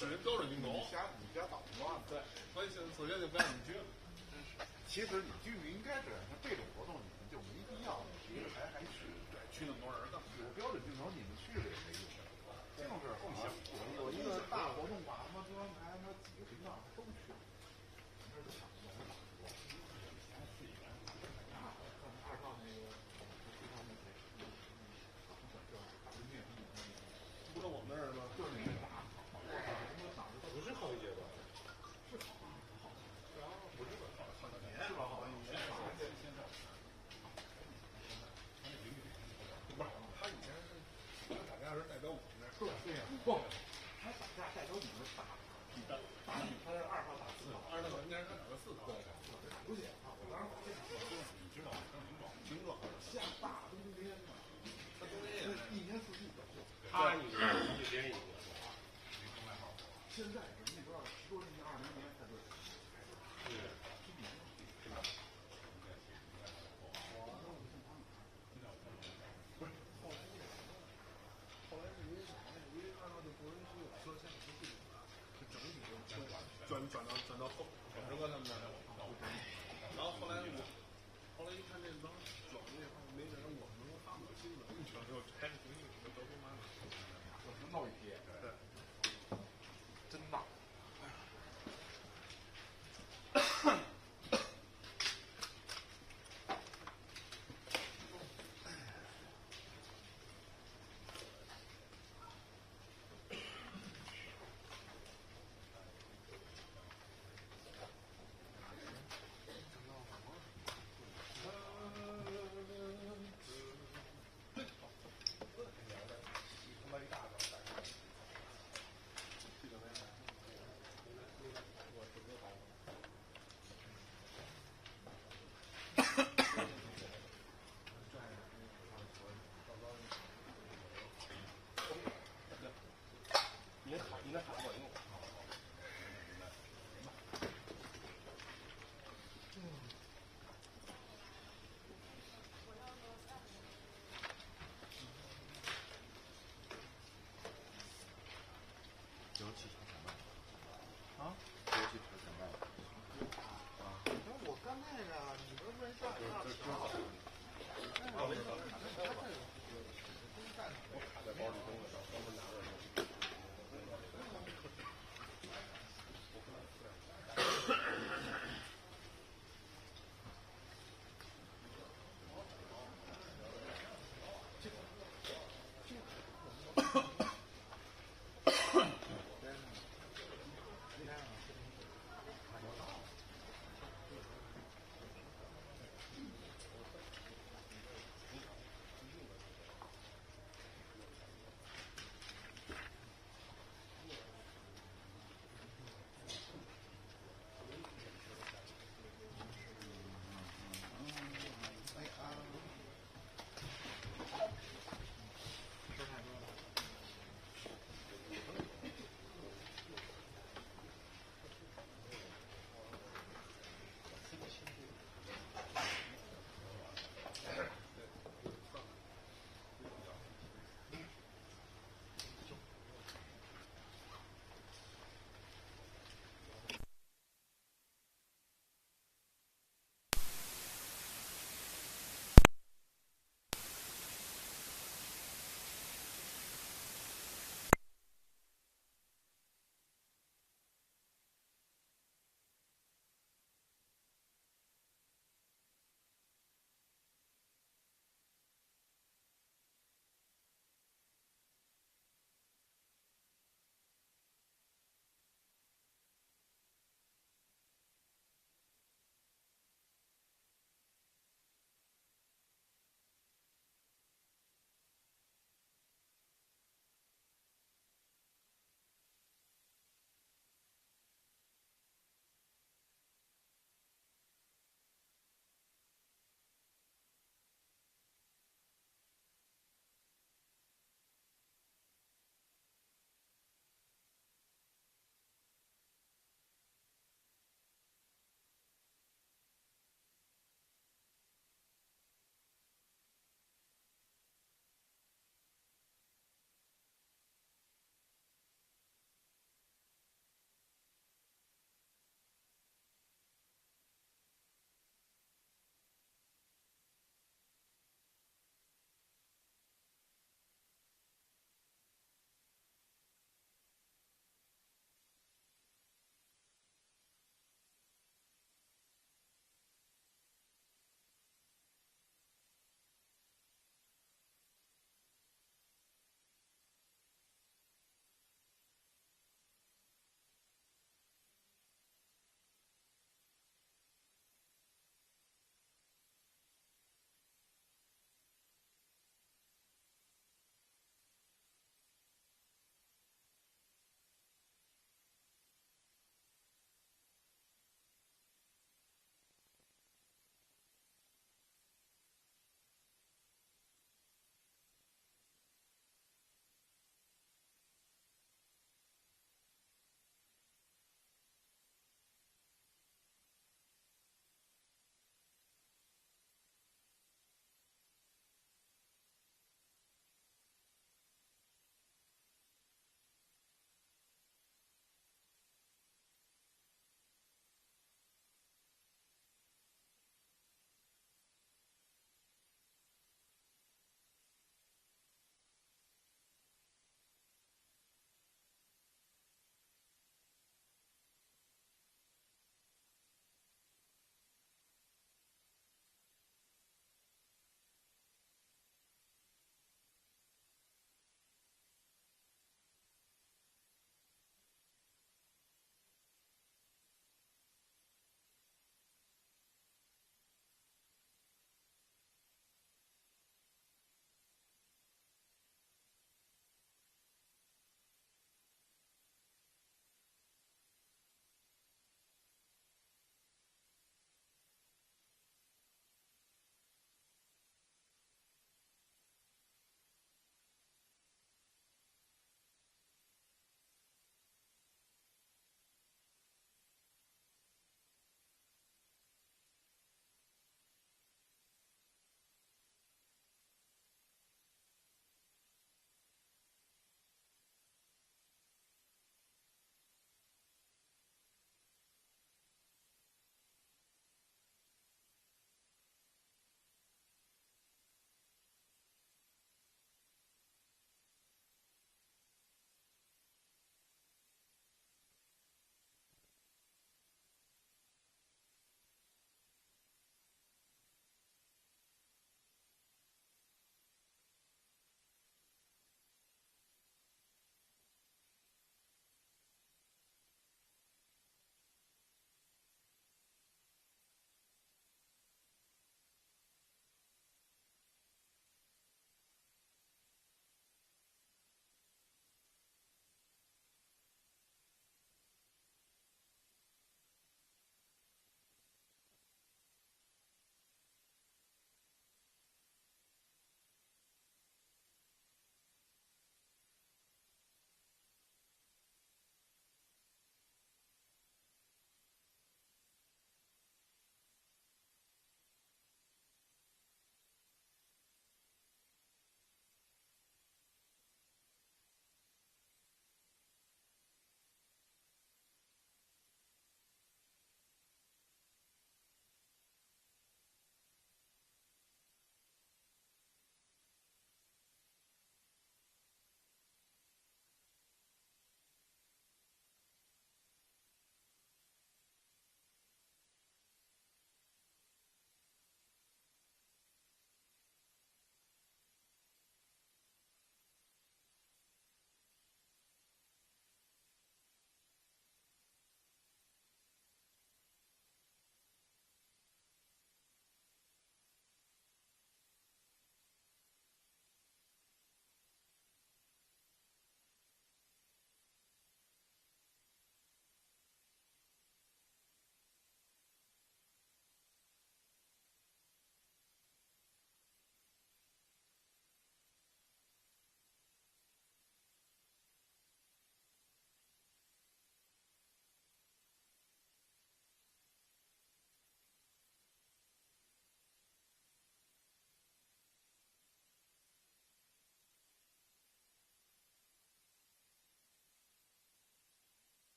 使人标准镜头。你家捣乱。对，所以首先就不让你去了。其实你居民应该这样，像这种活动你们就没必要提着还去。对，去那么多人干嘛？有标准镜头你们去了也没用。这种事儿更想有一个大活动把他妈中央台他妈几个频道都去了，那就想着我打过。以前是一个二号那个大对面不是我们那儿吗？就是那个打，不是好一阶段，是好，然后不是好几年是吧？好像现在。不是，他以前是打架是代表我们那儿。对呀，不，他打架代表你们打他是2号打4号，2号应该是他打的4号。对，不行啊！我当时这场你知道，挺壮，下大冬天嘛，他冬天也一年四季都有。他一个就别人一个，现在是那边10多年前、20年才对，是。不是，后来是因为啥呀？因为2号就不允许有摄像不系统了，就整体就转到后整个他们那儿。然后后来一看这帮转那块没人，我们能放不了新闻，全都开始重新得多妈妈，就是闹一批，对，真闹。你那喊管用。尤其是什么？啊？尤其是什么？啊！我干那个，你不是问上我卡在包里头，专门拿着。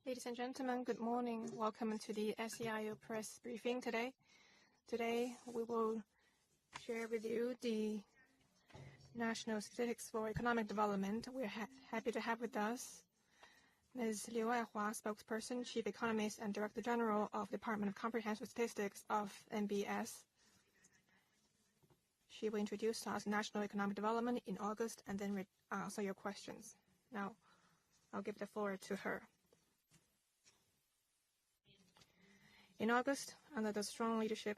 Ladies and gentlemen, good morning. Welcome to the SEIU press briefing today. Today, we will share with you the National Statistics for Economic Development. We're happy to have with us Ms. Aihua, spokesperson, chief economist, and director general of Department of Comprehensive Statistics of NBS. She will introduce to us national economic development in August and then answer your questions. Now, I'll give the floor to her. In August, under the strong leadership,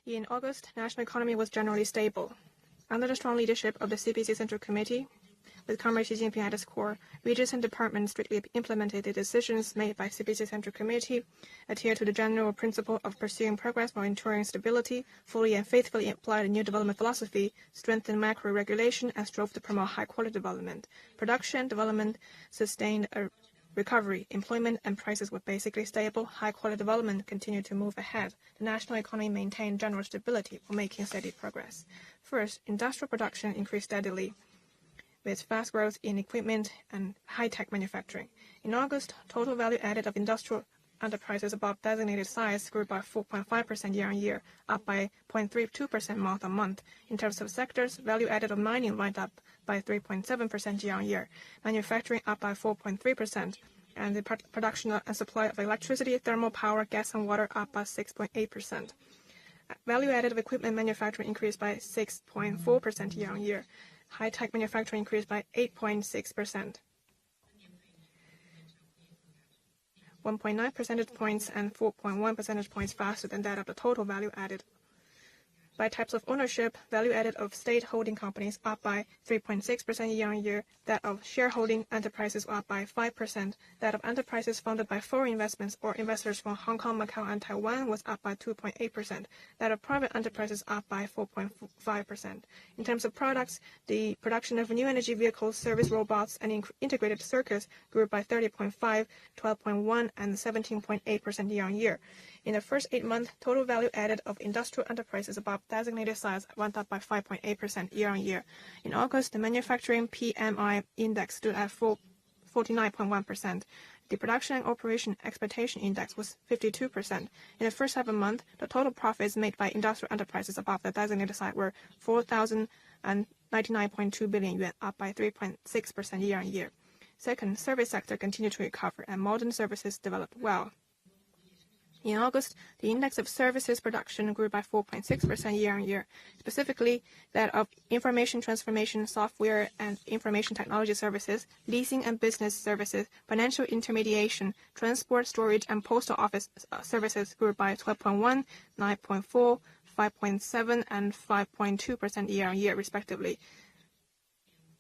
national economy was generally stable. Under the strong leadership of the CPC Central Committee, with Comrade Xi Jinping at its core, regions and departments strictly implemented the decisions made by CPC Central Committee, adhered to the general principle of pursuing progress while ensuring stability, fully and faithfully applied a new development philosophy, strengthened macro regulation, and strove to promote high-quality development. Production and development sustained a recovery, employment and prices were basically stable, high-quality development continued to move ahead. The national economy maintained general stability while making steady progress. First, industrial production increased steadily, with fast growth in equipment and high-tech manufacturing. In August, total value added of industrial enterprises above designated size grew by 4.5% year-on-year, up by 0.32% month-on-month. In terms of sectors, value added of mining went up by 3.7% year-on-year, manufacturing up by 4.3%, and the production and supply of electricity, thermal power, gas and water up by 6.8%. Value added of equipment manufacturing increased by 6.4% year-on-year. High-tech manufacturing increased by 8.6%. 1.9 percentage points and 4.1 percentage points faster than that of the total value added. By types of ownership, value added of state holding companies up by 3.6% year-on-year, that of shareholding enterprises up by 5%, that of enterprises funded by foreign investments or investors from Hong Kong, Macau, and Taiwan was up by 2.8%, that of private enterprises up by 4.5%. In terms of products, the production of new energy vehicles, service robots, and integrated circuits grew by 30.5%, 12.1%, and 17.8% year-on-year. In the first 8 months, total value added of industrial enterprises above designated size went up by 5.8% year-on-year. In August, the manufacturing PMI index stood at 49.1%. The production and operation expectation index was 52%. In the first 7 months, the total profits made by industrial enterprises above the designated size were 4,099.2 billion yuan, up by 3.6% year-on-year. Second, service sector continued to recover and modern services developed well. In August, the index of services production grew by 4.6% year-on-year, specifically that of information transformation, software and information technology services, leasing and business services, financial intermediation, transport, storage, and postal office services grew by 12.1%, 9.4%, 5.7%, and 5.2% year-on-year, respectively.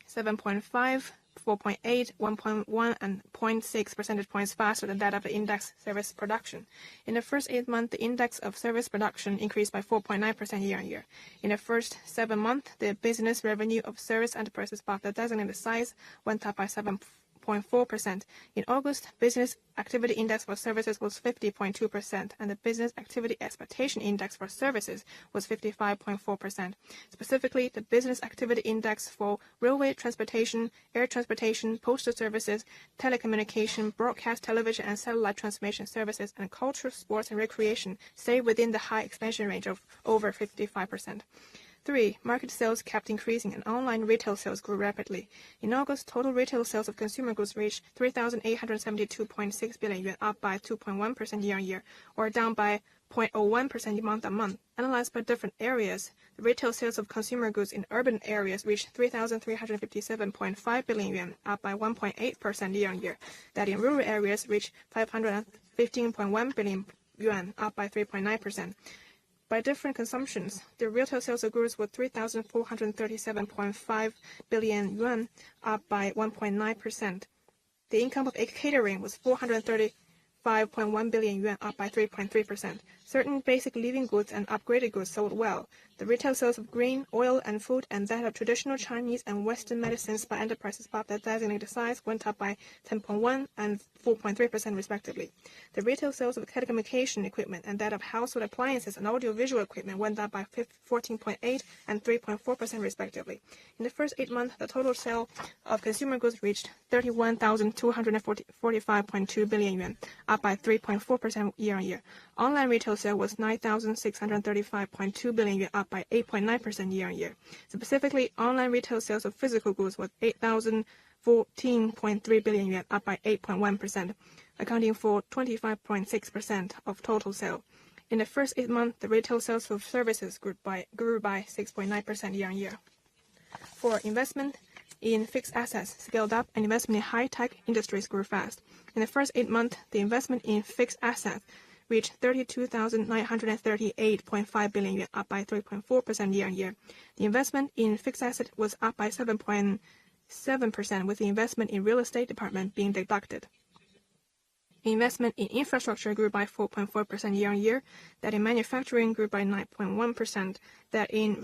7.5%, 4.8%, 1.1%, and 0.6 percentage points faster than that of the index service production. In the first 8 months, the index of service production increased by 4.9% year-on-year. In the first 7 months, the business revenue of service enterprises above the designated size went up by 7.4%. In August, business activity index for services was 50.2%, and the business activity expectation index for services was 55.4%. Specifically, the business activity index for railway transportation, air transportation, postal services, telecommunication, broadcast television and satellite transmission services, and culture, sports, and recreation stayed within the high expansion range of over 55%. 3. Market sales kept increasing and online retail sales grew rapidly. In August, total retail sales of consumer goods reached 3,872.6 billion yuan, up by 2.1% year-on-year, or down by 0.01% month-on-month. Analyzed by different areas, the retail sales of consumer goods in urban areas reached 3,357.5 billion yuan, up by 1.8% year-on-year. That in rural areas reached 515.1 billion yuan, up by 3.9%. By different consumptions, the retail sales of goods were 3,437.5 billion yuan, up by 1.9%. The income of catering was 435.1 billion yuan, up by 3.3%. Certain basic living goods and upgraded goods sold well. The retail sales of grain, oil, and food, and that of traditional Chinese and Western medicines by enterprises above the designated size went up by 10.1% and 4.3% respectively. The retail sales of telecommunication equipment and that of household appliances and audiovisual equipment went up by 14.8% and 3.4% respectively. In the first 8 months, the total sale of consumer goods reached 31,245.2 billion yuan, up by 3.4% year-on-year. Online retail sale was 9,635.2 billion yuan, up by 8.9% year-on-year. Specifically, online retail sales of physical goods was 8,014.3 billion yuan, up by 8.1%, accounting for 25.6% of total sale. In the first 8 months, the retail sales of services grew by 6.9% year-on-year. For investment in fixed assets scaled up and investment in high-tech industries grew fast. In the first 8 months, the investment in fixed assets reached 32,938.5 billion yuan, up by 3.4% year-on-year. The investment in fixed assets was up by 7.7%, with the investment in real estate department being deducted. Investment in infrastructure grew by 4.4% year-on-year, that in manufacturing grew by 9.1%, that in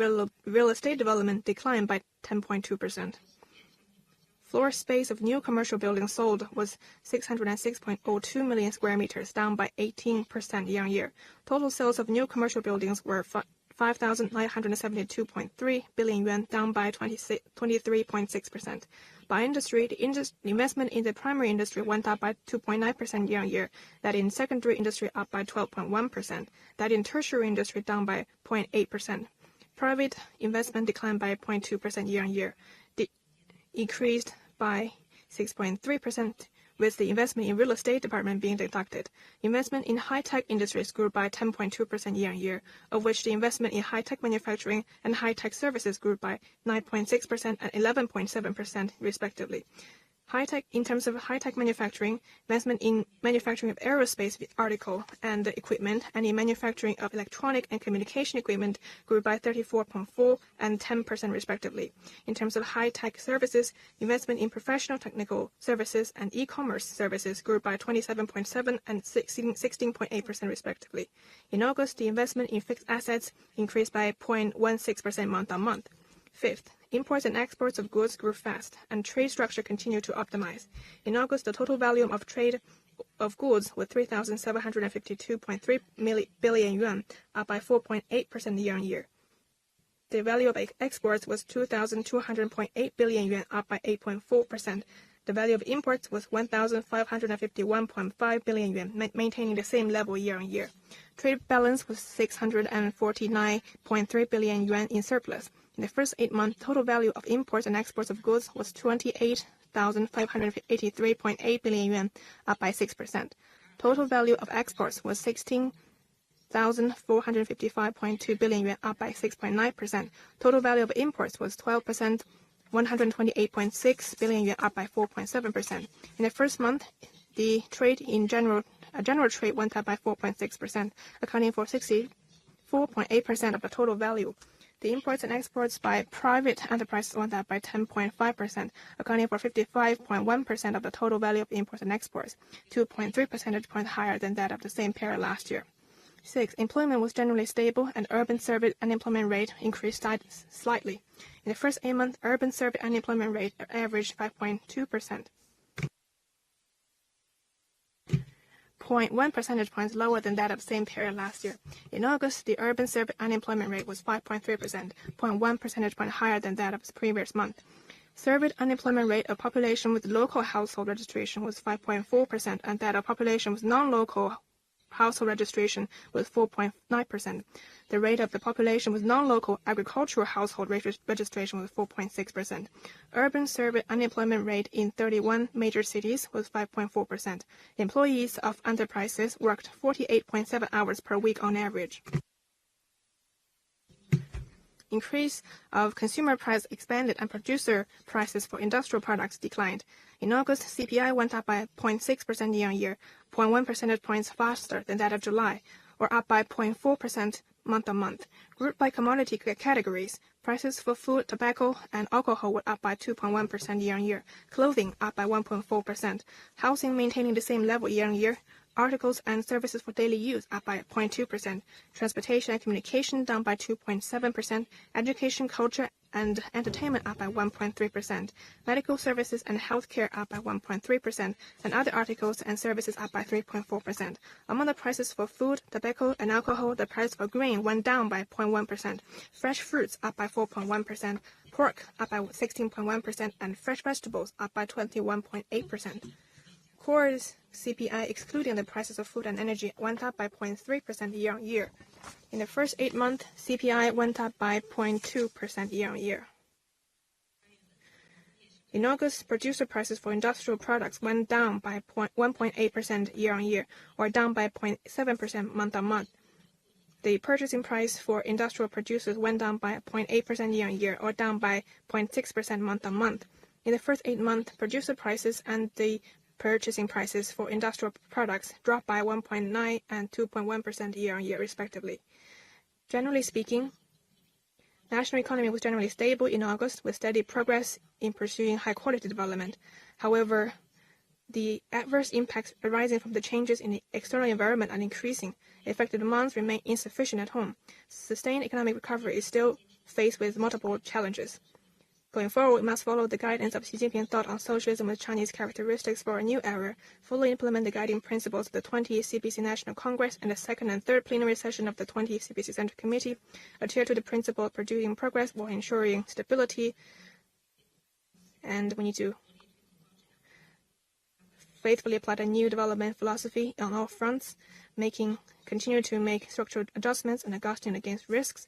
real estate development declined by 10.2%. Floor space of new commercial buildings sold was 606.02 million square meters, down by 18% year-on-year. Total sales of new commercial buildings were 5,972.3 billion yuan, down by 23.6%. By industry, the investment in the primary industry went up by 2.9% year-on-year, that in secondary industry up by 12.1%, that in tertiary industry down by 0.8%. Private investment declined by 0.2% year-on-year, increased by 6.3%, with the investment in real estate department being deducted. Investment in high-tech industries grew by 10.2% year-on-year, of which the investment in high-tech manufacturing and high-tech services grew by 9.6% and 11.7% respectively. In terms of high-tech manufacturing, investment in manufacturing of aerospace article and equipment and in manufacturing of electronic and communication equipment grew by 34.4% and 10% respectively. In terms of high-tech services, investment in professional technical services and e-commerce services grew by 27.7% and 16.8% respectively. In August, the investment in fixed assets increased by 0.16% month-on-month. Fifth, imports and exports of goods grew fast, and trade structure continued to optimize. In August, the total volume of trade of goods was 3,752.3 billion yuan, up by 4.8% year-on-year. The value of exports was 2,200.8 billion yuan, up by 8.4%. The value of imports was 1,551.5 billion yuan, maintaining the same level year-on-year. Trade balance was 649.3 billion yuan in surplus. In the first 8 months, total value of imports and exports of goods was 28,583.8 billion yuan, up by 6%. Total value of exports was 16,455.2 billion yuan, up by 6.9%. Total value of imports was 12%, 128.6 billion yuan, up by 4.7%. In the first month, the general trade went up by 4.6%, accounting for 64.8% of the total value. The imports and exports by private enterprises went up by 10.5%, accounting for 55.1% of the total value of imports and exports, 2.3 percentage points higher than that of the same period last year. 6. Employment was generally stable, and urban survey unemployment rate increased slightly. In the first 8 months, urban survey unemployment rate averaged 5.2%. 0.1 percentage points lower than that of the same period last year. In August, the urban survey unemployment rate was 5.3%, 0.1 percentage point higher than that of the previous month. Surveyed unemployment rate of population with local household registration was 5.4%, and that of population with non-local household registration was 4.9%. The rate of the population with non-local agricultural household registration was 4.6%. Urban survey unemployment rate in 31 major cities was 5.4%. Employees of enterprises worked 48.7 hours per week on average. Increase of consumer price expanded and producer prices for industrial products declined. In August, CPI went up by 0.6% year-on-year, 0.1 percentage points faster than that of July, or up by 0.4% month-on-month. Grouped by commodity categories, prices for food, tobacco, and alcohol were up by 2.1% year-on-year, clothing up by 1.4%, housing maintaining the same level year-on-year, Articles and services for daily use up by 0.2%. Transportation and communication down by 2.7%. Education, culture, and entertainment up by 1.3%. Medical services and healthcare up by 1.3%. And other articles and services up by 3.4%. Among the prices for food, tobacco, and alcohol, the price for grain went down by 0.1%. Fresh fruits up by 4.1%. Pork up by 16.1%. And fresh vegetables up by 21.8%. Core CPI, excluding the prices of food and energy, went up by 0.3% year-on-year. In the first 8 months, CPI went up by 0.2% year-on-year. In August, producer prices for industrial products went down by 1.8% year-on-year, or down by 0.7% month-on-month. The purchasing price for industrial producers went down by 0.8% year-on-year, or down by 0.6% month-on-month. In the first 8 months, producer prices and the purchasing prices for industrial products dropped by 1.9% and 2.1% year-on-year, respectively. Generally speaking, national economy was generally stable in August, with steady progress in pursuing high-quality development. However, the adverse impacts arising from the changes in the external environment are increasing. Effective demands remain insufficient at home. Sustained economic recovery is still faced with multiple challenges. Going forward, we must follow the guidance of Xi Jinping thought on socialism with Chinese characteristics for a new era, fully implement the guiding principles of the 20th CPC National Congress and the second and third plenary session of the 20th CPC Central Committee, adhere to the principle of producing progress while ensuring stability, and we need to faithfully apply the new development philosophy on all fronts, continue to make structural adjustments and adjusting against risks,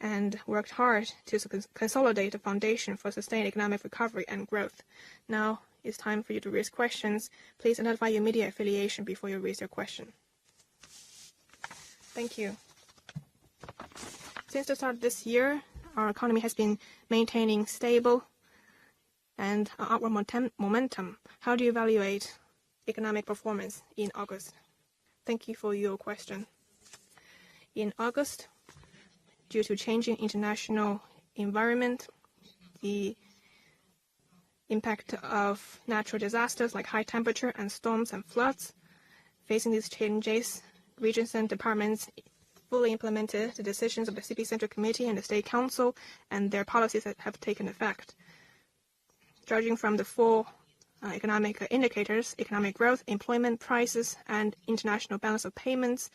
and worked hard to consolidate the foundation for sustained economic recovery and growth. Now it's time for you to raise questions. Please identify your media affiliation before you raise your question. Thank you. Since the start of this year, our economy has been maintaining stable and upward momentum. How do you evaluate economic performance in August? Thank you for your question. In August, due to changing international environment, the impact of natural disasters like high temperature and storms and floods, facing these changes, regions and departments fully implemented the decisions of the CPC Central Committee and the State Council and their policies that have taken effect. Judging from the 4 economic indicators, economic growth, employment, prices, and international balance of payments,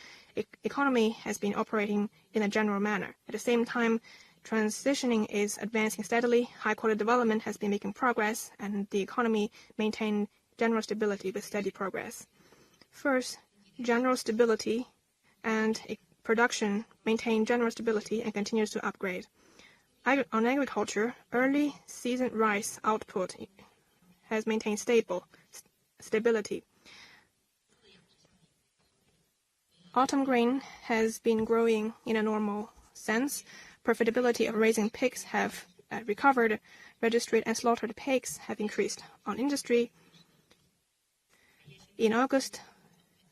economy has been operating in a general manner. At the same time, transitioning is advancing steadily, high-quality development has been making progress, and the economy maintained general stability with steady progress. First, general stability and production maintain general stability and continues to upgrade. On agriculture, early season rice output has maintained stability. Autumn grain has been growing in a normal sense. Profitability of raising pigs have recovered. Registered and slaughtered pigs have increased. On industry, in August,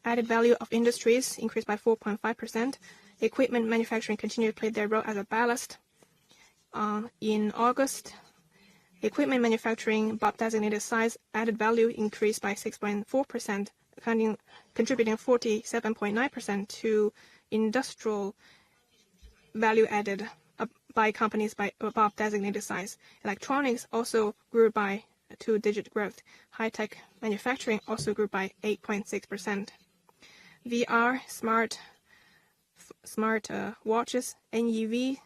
added value of industries increased by 4.5%. Equipment manufacturing continued to play their role as a ballast. In August, equipment manufacturing above designated size added value increased by 6.4%, contributing 47.9% to industrial value added by companies by above designated size. Electronics also grew by 2-digit growth. High-tech manufacturing also grew by 8.6%. VR, smart watches, NEV,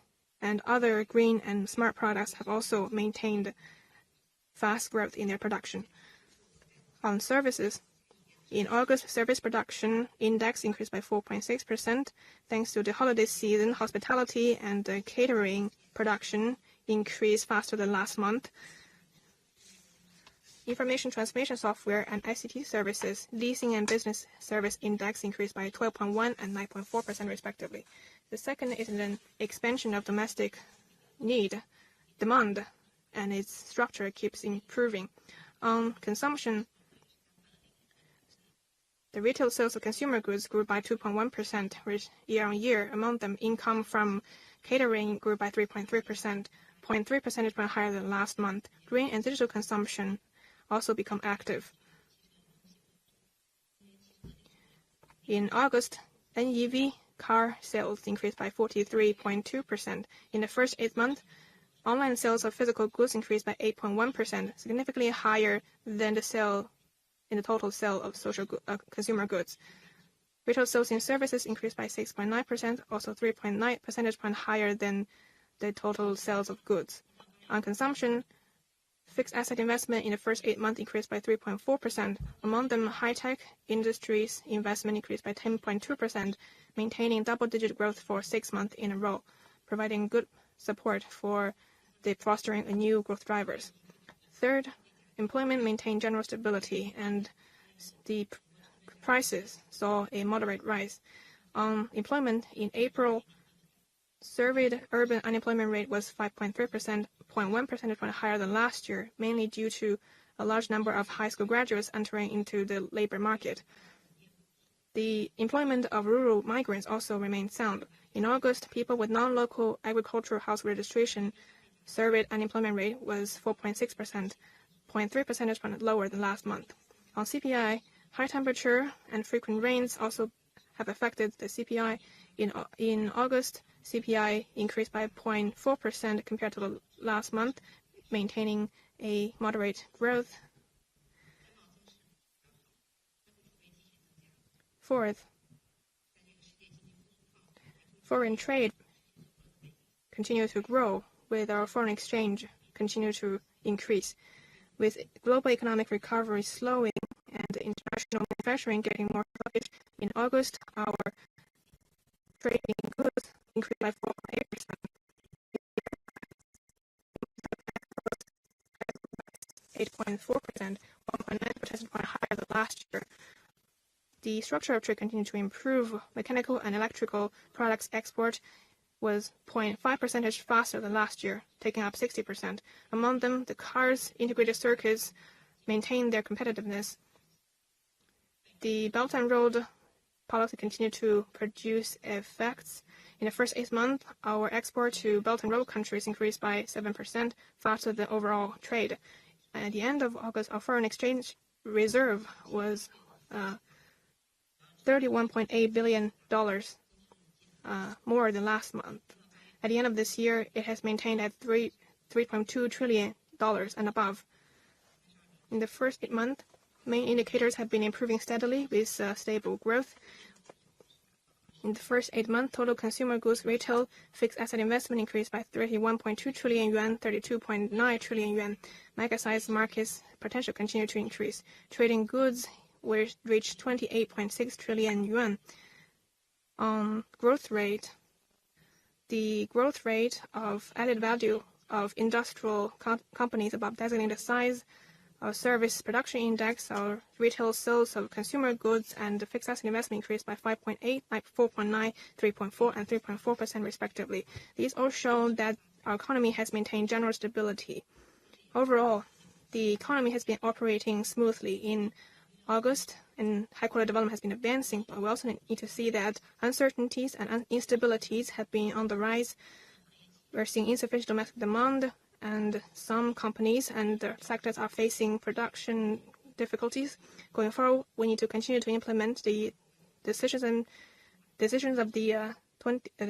and other green and smart products have also maintained fast growth in their production. On services, in August, service production index increased by 4.6%. Thanks to the holiday season, hospitality and catering production increased faster than last month. Information transmission software and ICT services, leasing and business service index increased by 12.1% and 9.4% respectively. The second is an expansion of domestic demand, and its structure keeps improving. On consumption, the retail sales of consumer goods grew by 2.1% year-on-year. Among them, income from catering grew by 3.3%, 0.3 percentage point higher than last month. Green and digital consumption also become active. In August, NEV car sales increased by 43.2%. In the first 8 months, online sales of physical goods increased by 8.1%, significantly higher than the total sale of consumer goods. Retail sales in services increased by 6.9%, also 3.9 percentage points higher than the total sales of goods. On consumption, fixed asset investment in the first 8 months increased by 3.4%. Among them, high-tech industries investment increased by 10.2%, maintaining double-digit growth for 6 months in a row, providing good support for the fostering of new growth drivers. Third, employment maintained general stability, and the prices saw a moderate rise. On employment, in April, surveyed urban unemployment rate was 5.3%, 0.1 percentage point higher than last year, mainly due to a large number of high school graduates entering into the labor market. The employment of rural migrants also remained sound. In August, people with non-local agricultural house registration surveyed unemployment rate was 4.6%, 0.3 percentage point lower than last month. On CPI, high temperature and frequent rains also have affected the CPI. In August, CPI increased by 0.4% compared to the last month, maintaining a moderate growth. Fourth, foreign trade continues to grow, with our foreign exchange continue to increase. With global economic recovery slowing and international manufacturing getting more sluggish, in August, our trade in goods increased by 4.8%. 8.4%, 1.9 percentage point higher than last year. The structure of trade continued to improve. Mechanical and electrical products export was 0.5 percentage faster than last year, taking up 60%. Among them, the cars, integrated circuits maintained their competitiveness. The Belt and Road policy continued to produce effects. In the first 8 months, our export to Belt and Road countries increased by 7%, faster than overall trade. At the end of August, our foreign exchange reserve was $31.8 billion, more than last month. At the end of this year, it has maintained at $3.2 trillion and above. In the first 8 months, main indicators have been improving steadily with stable growth. In the first 8 months, total consumer goods retail fixed asset investment increased by 31.2 trillion yuan, 32.9 trillion yuan. Mega-sized markets potential continued to increase. Trading goods reached 28.6 trillion yuan. On growth rate, the growth rate of added value of industrial companies above designated size, our service production index, our retail sales of consumer goods, and the fixed asset investment increased by 5.8, 4.9, 3.4, and 3.4% respectively. These all show that our economy has maintained general stability. Overall, the economy has been operating smoothly in August, and high-quality development has been advancing, but we also need to see that uncertainties and instabilities have been on the rise. We're seeing insufficient domestic demand, and some companies and sectors are facing production difficulties. Going forward, we need to continue to implement the decisions of the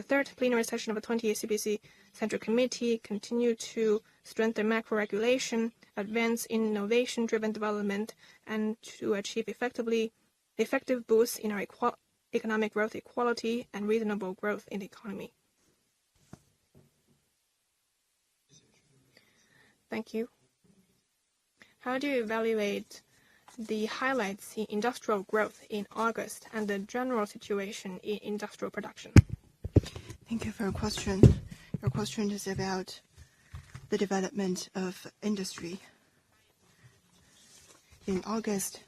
third plenary session of the 20th CPC Central Committee, continue to strengthen macro regulation, advance innovation-driven development, and to achieve effective boosts in our economic growth, equality, and reasonable growth in the economy. Thank you. How do you evaluate the highlights in industrial growth in August and the general situation in industrial production? Thank you for your question. Your question is about the development of industry. In August,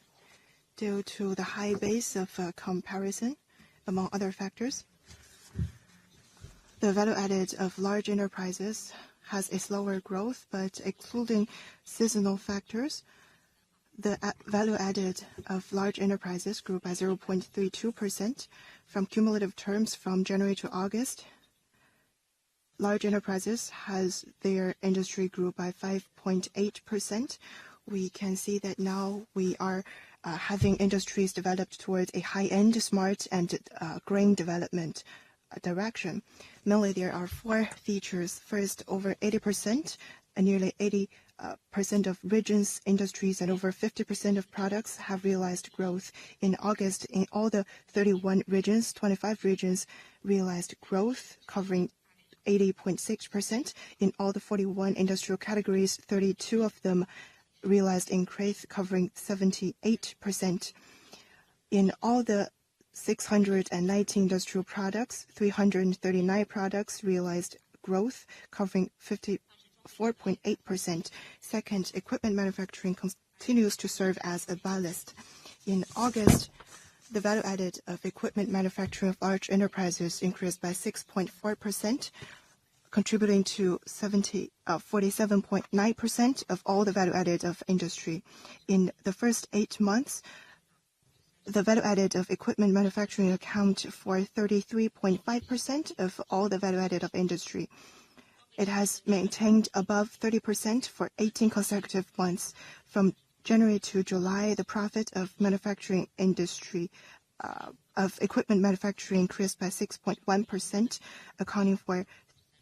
due to the high base of comparison, among other factors, the value added of large enterprises has a slower growth, but excluding seasonal factors, the value added of large enterprises grew by 0.32%. From cumulative terms from January to August, large enterprises has their industry grew by 5.8%. We can see that now we are having industries developed towards a high-end, smart, and green development direction. Mainly, there are 4 features. First, over 80%, nearly 80% of regions, industries, and over 50% of products have realized growth. In August, in all the 31 regions, 25 regions realized growth, covering 80.6%. In all the 41 industrial categories, 32 of them realized increase, covering 78%. In all the 619 industrial products, 339 products realized growth, covering 54.8%. Second, equipment manufacturing continues to serve as a ballast. In August, the value added of equipment manufacturing of large enterprises increased by 6.4%, contributing to 47.9% of all the value added of industry. In the first 8 months, the value added of equipment manufacturing account for 33.5% of all the value added of industry. It has maintained above 30% for 18 consecutive months. From January to July, the profit of manufacturing industry of equipment manufacturing increased by 6.1%, accounting for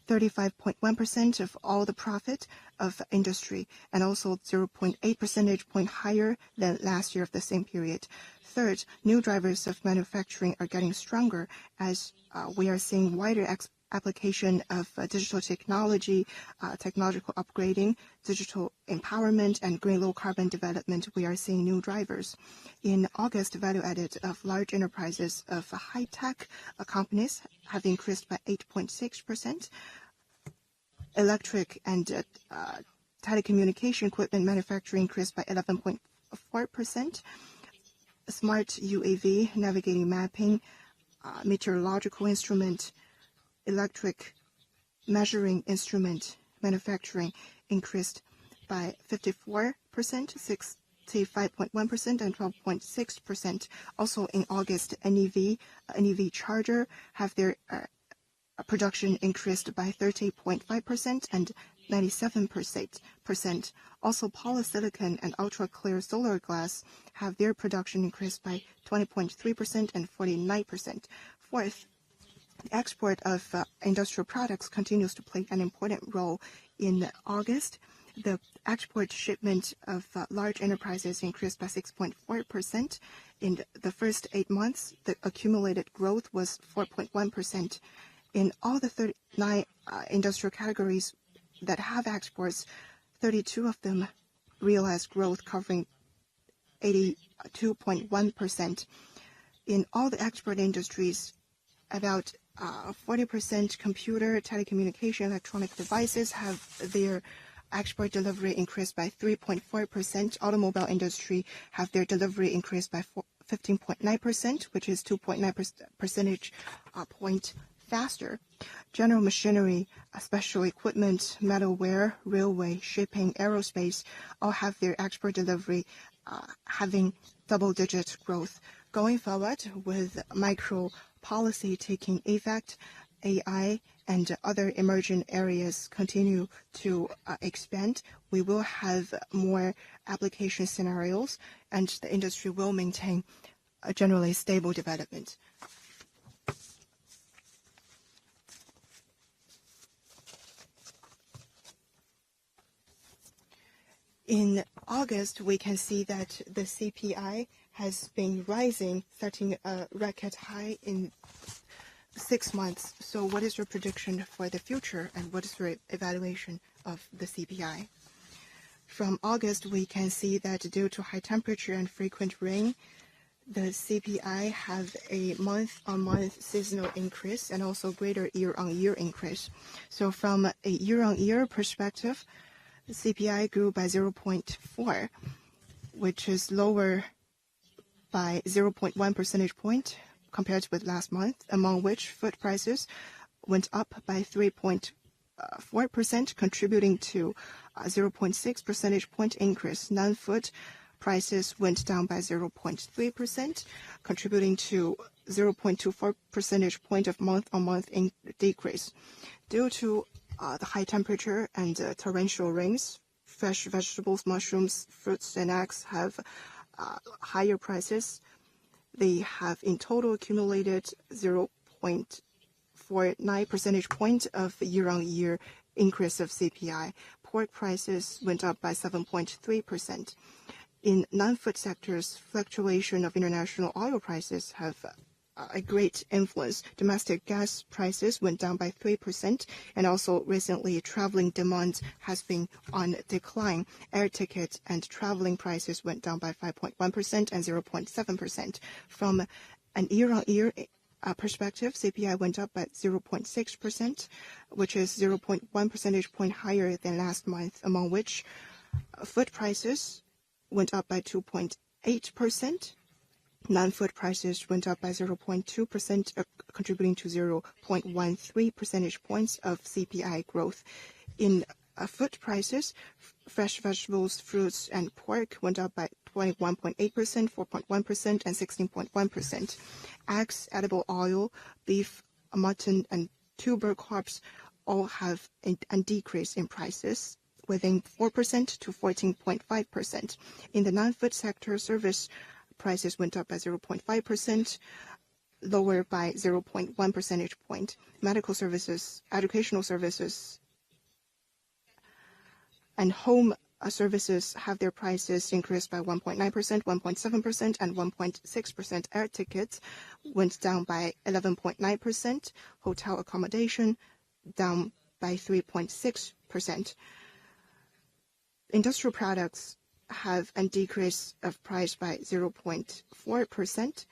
35.1% of all the profit of industry, and also 0.8 percentage point higher than last year of the same period. Third, new drivers of manufacturing are getting stronger as we are seeing wider application of digital technology, technological upgrading, digital empowerment, and green low-carbon development. We are seeing new drivers. In August, value added of large enterprises of high-tech companies have increased by 8.6%. Electric and telecommunication equipment manufacturing increased by 11.4%. Smart UAV, navigating mapping, meteorological instrument, electric measuring instrument manufacturing increased by 54%, 65.1%, and 12.6%. Also in August, NEV charger have their production increased by 30.5% and 97%. Also, polysilicon and ultra-clear solar glass have their production increased by 20.3% and 49%. Fourth, the export of industrial products continues to play an important role. In August, the export shipment of large enterprises increased by 6.4%. In the first 8 months, the accumulated growth was 4.1%. In all the 39 industrial categories that have exports, 32 of them realized growth, covering 82.1%. In all the export industries, about 40% computer, telecommunication, electronic devices have their export delivery increased by 3.4%. Automobile industry have their delivery increased by 15.9%, which is 2.9 percentage point faster. General machinery, special equipment, metalware, railway, shipping, aerospace all have their export delivery having double-digit growth. Going forward, with micro policy taking effect, AI and other emerging areas continue to expand, we will have more application scenarios and the industry will maintain a generally stable development. In August, we can see that the CPI has been rising, setting a record high in 6 months. So what is your prediction for the future and what is your evaluation of the CPI? From August, we can see that due to high temperature and frequent rain, the CPI have a month-on-month seasonal increase and also greater year-on-year increase. So from a year-on-year perspective, the CPI grew by 0.4, which is lower by 0.1 percentage point compared with last month, among which food prices went up by 3.4%, contributing to a 0.6 percentage point increase. Non-food prices went down by 0.3%, contributing to 0.24 percentage point of month-on-month decrease. Due to the high temperature and torrential rains, fresh vegetables, mushrooms, fruits, and eggs have higher prices, they have in total accumulated 0.49 percentage point of year-on-year increase of CPI. Pork prices went up by 7.3%. In non-food sectors, fluctuation of international oil prices have a great influence. Domestic gas prices went down by 3%, and also recently traveling demand has been on decline. Air ticket and traveling prices went down by 5.1% and 0.7%. From an year-on-year perspective, CPI went up by 0.6%, which is 0.1 percentage point higher than last month, among which food prices went up by 2.8%. Non-food prices went up by 0.2%, contributing to 0.13 percentage points of CPI growth. In food prices, fresh vegetables, fruits, and pork went up by 21.8%, 4.1%, and 16.1%. Eggs, edible oil, beef, mutton, and tuber crops all have a decrease in prices, within 4% to 14.5%. In the non-food sector, service prices went up by 0.5%, lower by 0.1 percentage point. Medical services, educational services, and home services have their prices increased by 1.9%, 1.7%, and 1.6%. Air tickets went down by 11.9%. Hotel accommodation down by 3.6%. Industrial products have a decrease of price by 0.4%.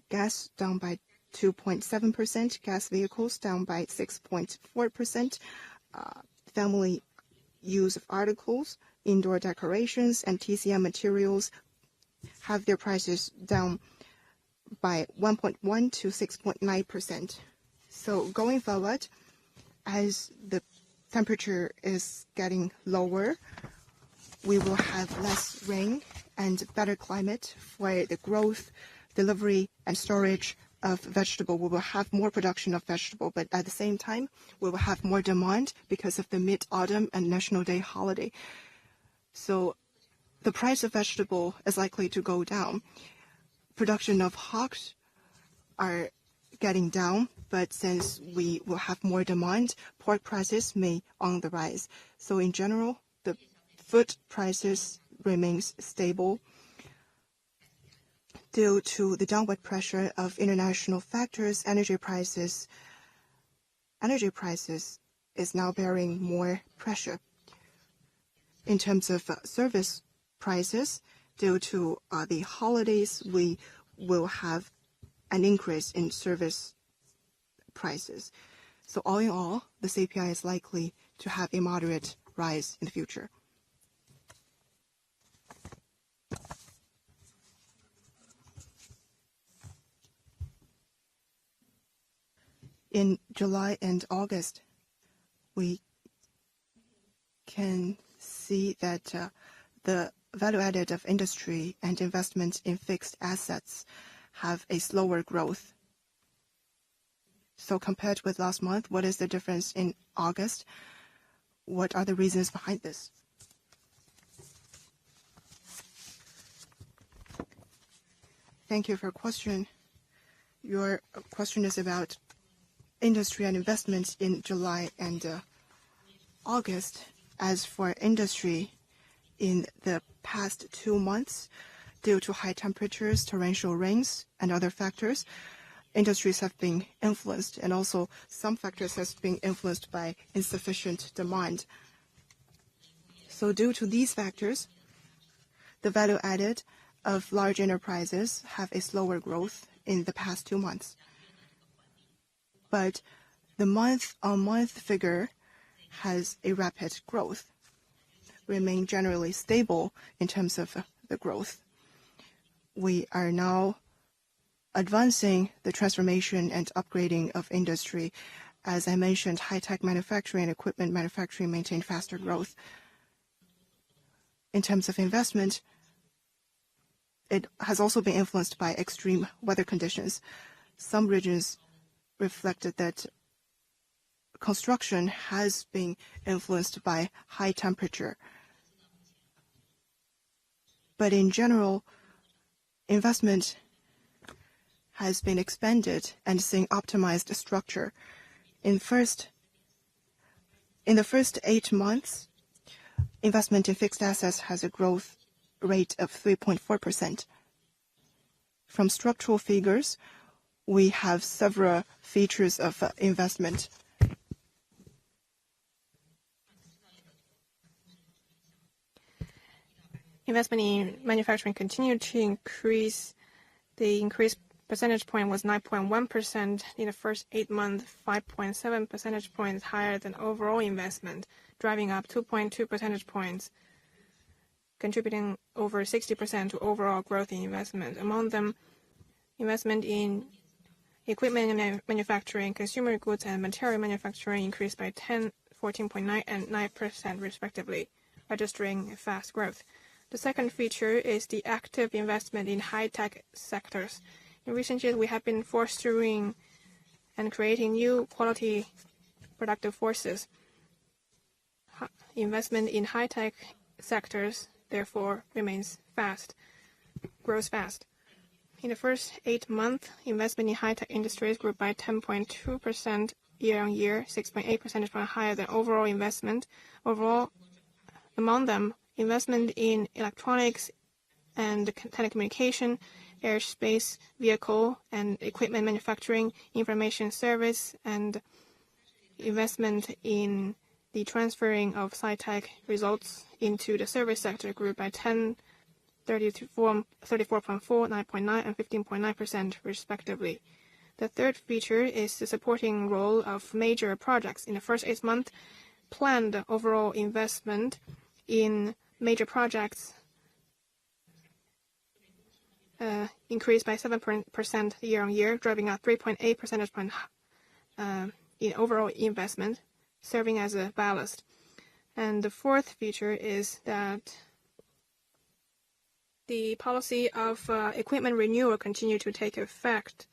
Gas down by 2.7%. Gas vehicles down by 6.4%. Family use of articles, indoor decorations, and TCM materials have their prices down by 1.1 to 6.9%. So going forward, as the temperature is getting lower, we will have less rain and better climate for the growth, delivery, and storage of vegetable. We will have more production of vegetable, but at the same time, we will have more demand because of the Mid-Autumn and National Day holiday. So the price of vegetable is likely to go down. Production of hogs are getting down, but since we will have more demand, pork prices may on the rise. So in general, the food prices remains stable due to the downward pressure of international factors. Energy prices is now bearing more pressure. In terms of service prices, due to the holidays, we will have an increase in service prices. So all in all, the CPI is likely to have a moderate rise in the future. In July and August, we can see that the value added of industry and investment in fixed assets have a slower growth. So compared with last month, what is the difference in August? What are the reasons behind this? Thank you for your question. Your question is about industry and investment in July and August. As for industry, in the past 2 months, due to high temperatures, torrential rains, and other factors, industries have been influenced, and also some factors have been influenced by insufficient demand. So due to these factors, the value added of large enterprises have a slower growth in the past 2 months. But the month-on-month figure has a rapid growth, remain generally stable in terms of the growth. We are now advancing the transformation and upgrading of industry. As I mentioned, high-tech manufacturing and equipment manufacturing maintain faster growth. In terms of investment, it has also been influenced by extreme weather conditions. Some regions reflected that construction has been influenced by high temperature. But in general, investment has been expanded and seeing optimized structure. In the first 8 months, investment in fixed assets has a growth rate of 3.4%. From structural figures, we have several features of investment. Investment in manufacturing continued to increase. The increased percentage point was 9.1% in the first 8 months, 5.7 percentage points higher than overall investment, driving up 2.2 percentage points, contributing over 60% to overall growth in investment. Among them, investment in equipment manufacturing, consumer goods, and material manufacturing increased by 10, 14.9, and 9% respectively, registering fast growth. The second feature is the active investment in high-tech sectors. In recent years, we have been fostering and creating new quality productive forces. Investment in high-tech sectors, therefore, grows fast. In the first 8 months, investment in high-tech industries grew by 10.2% year-on-year, 6.8 percentage points higher than overall investment. Overall, among them, investment in electronics and telecommunication, airspace, vehicle and equipment manufacturing, information service, and investment in the transferring of sci-tech results into the service sector grew by 10, 34.4, 9.9, and 15.9% respectively. The third feature is the supporting role of major projects. In the first 8 months, planned overall investment in major projects increased by 7% year-on-year, driving up 3.8 percentage points in overall investment, serving as a ballast. And the fourth feature is that the policy of equipment renewal continued to take effect.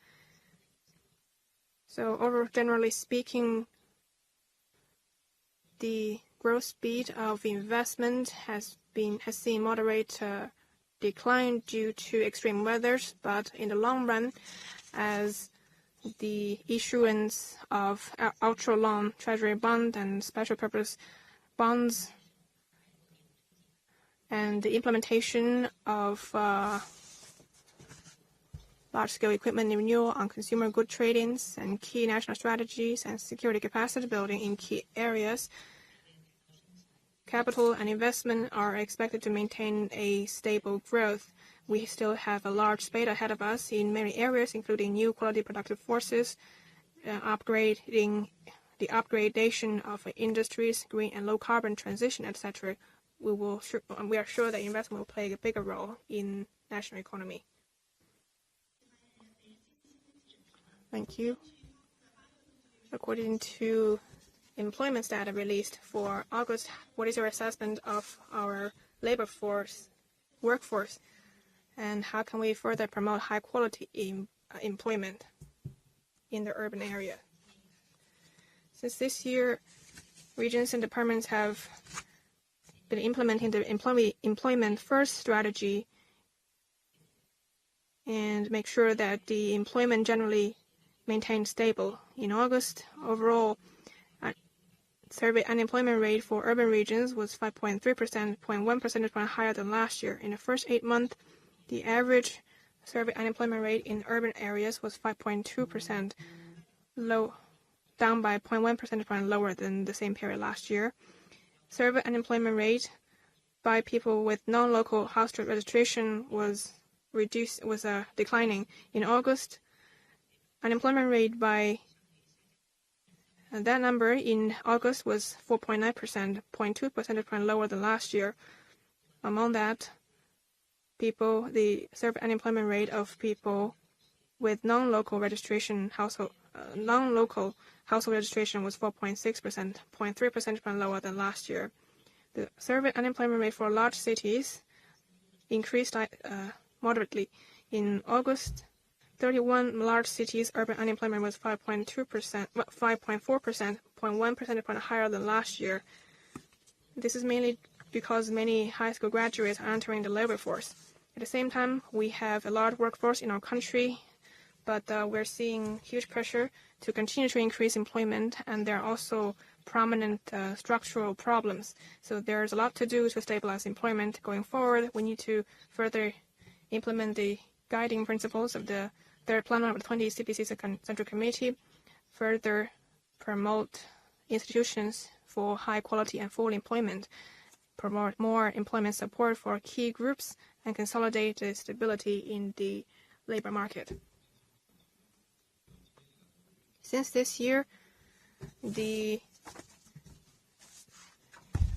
So, generally speaking, the growth speed of investment has seen moderate decline due to extreme weathers, but in the long run, as the issuance of ultra-long treasury bond and special purpose bonds and the implementation of large-scale equipment renewal on consumer good tradings and key national strategies and security capacity building in key areas, capital and investment are expected to maintain a stable growth. We still have a large space ahead of us in many areas, including new quality productive forces, upgradation of industries, green and low carbon transition, etc. We are sure that investment will play a bigger role in national economy. Thank you. According to employment data released for August, what is your assessment of our labor workforce, and how can we further promote high quality employment in the urban area? Since this year, regions and departments have been implementing the employment first strategy and make sure that the employment generally maintained stable. In August, overall, survey unemployment rate for urban regions was 5.3%, 0.1 percentage point higher than last year. In the first 8 months, the average survey unemployment rate in urban areas was 5.2%, down by 0.1 percentage point lower than the same period last year. Survey unemployment rate by people with non-local household registration was declining. In August, unemployment rate by that number in August was 4.9%, 0.2 percentage point lower than last year. Among that, the survey unemployment rate of people with non-local household registration was 4.6%, 0.3 percentage point lower than last year. The survey unemployment rate for large cities increased moderately. In August, 31 large cities' urban unemployment was 5.4%, 0.1 percentage point higher than last year. This is mainly because many high school graduates are entering the labor force. At the same time, we have a large workforce in our country, but we're seeing huge pressure to continue to increase employment, and there are also prominent structural problems. So there's a lot to do to stabilize employment going forward. We need to further implement the guiding principles of the third plan of the 20 CPC Central Committee, further promote institutions for high quality and full employment, promote more employment support for key groups, and consolidate the stability in the labor market. Since this year, the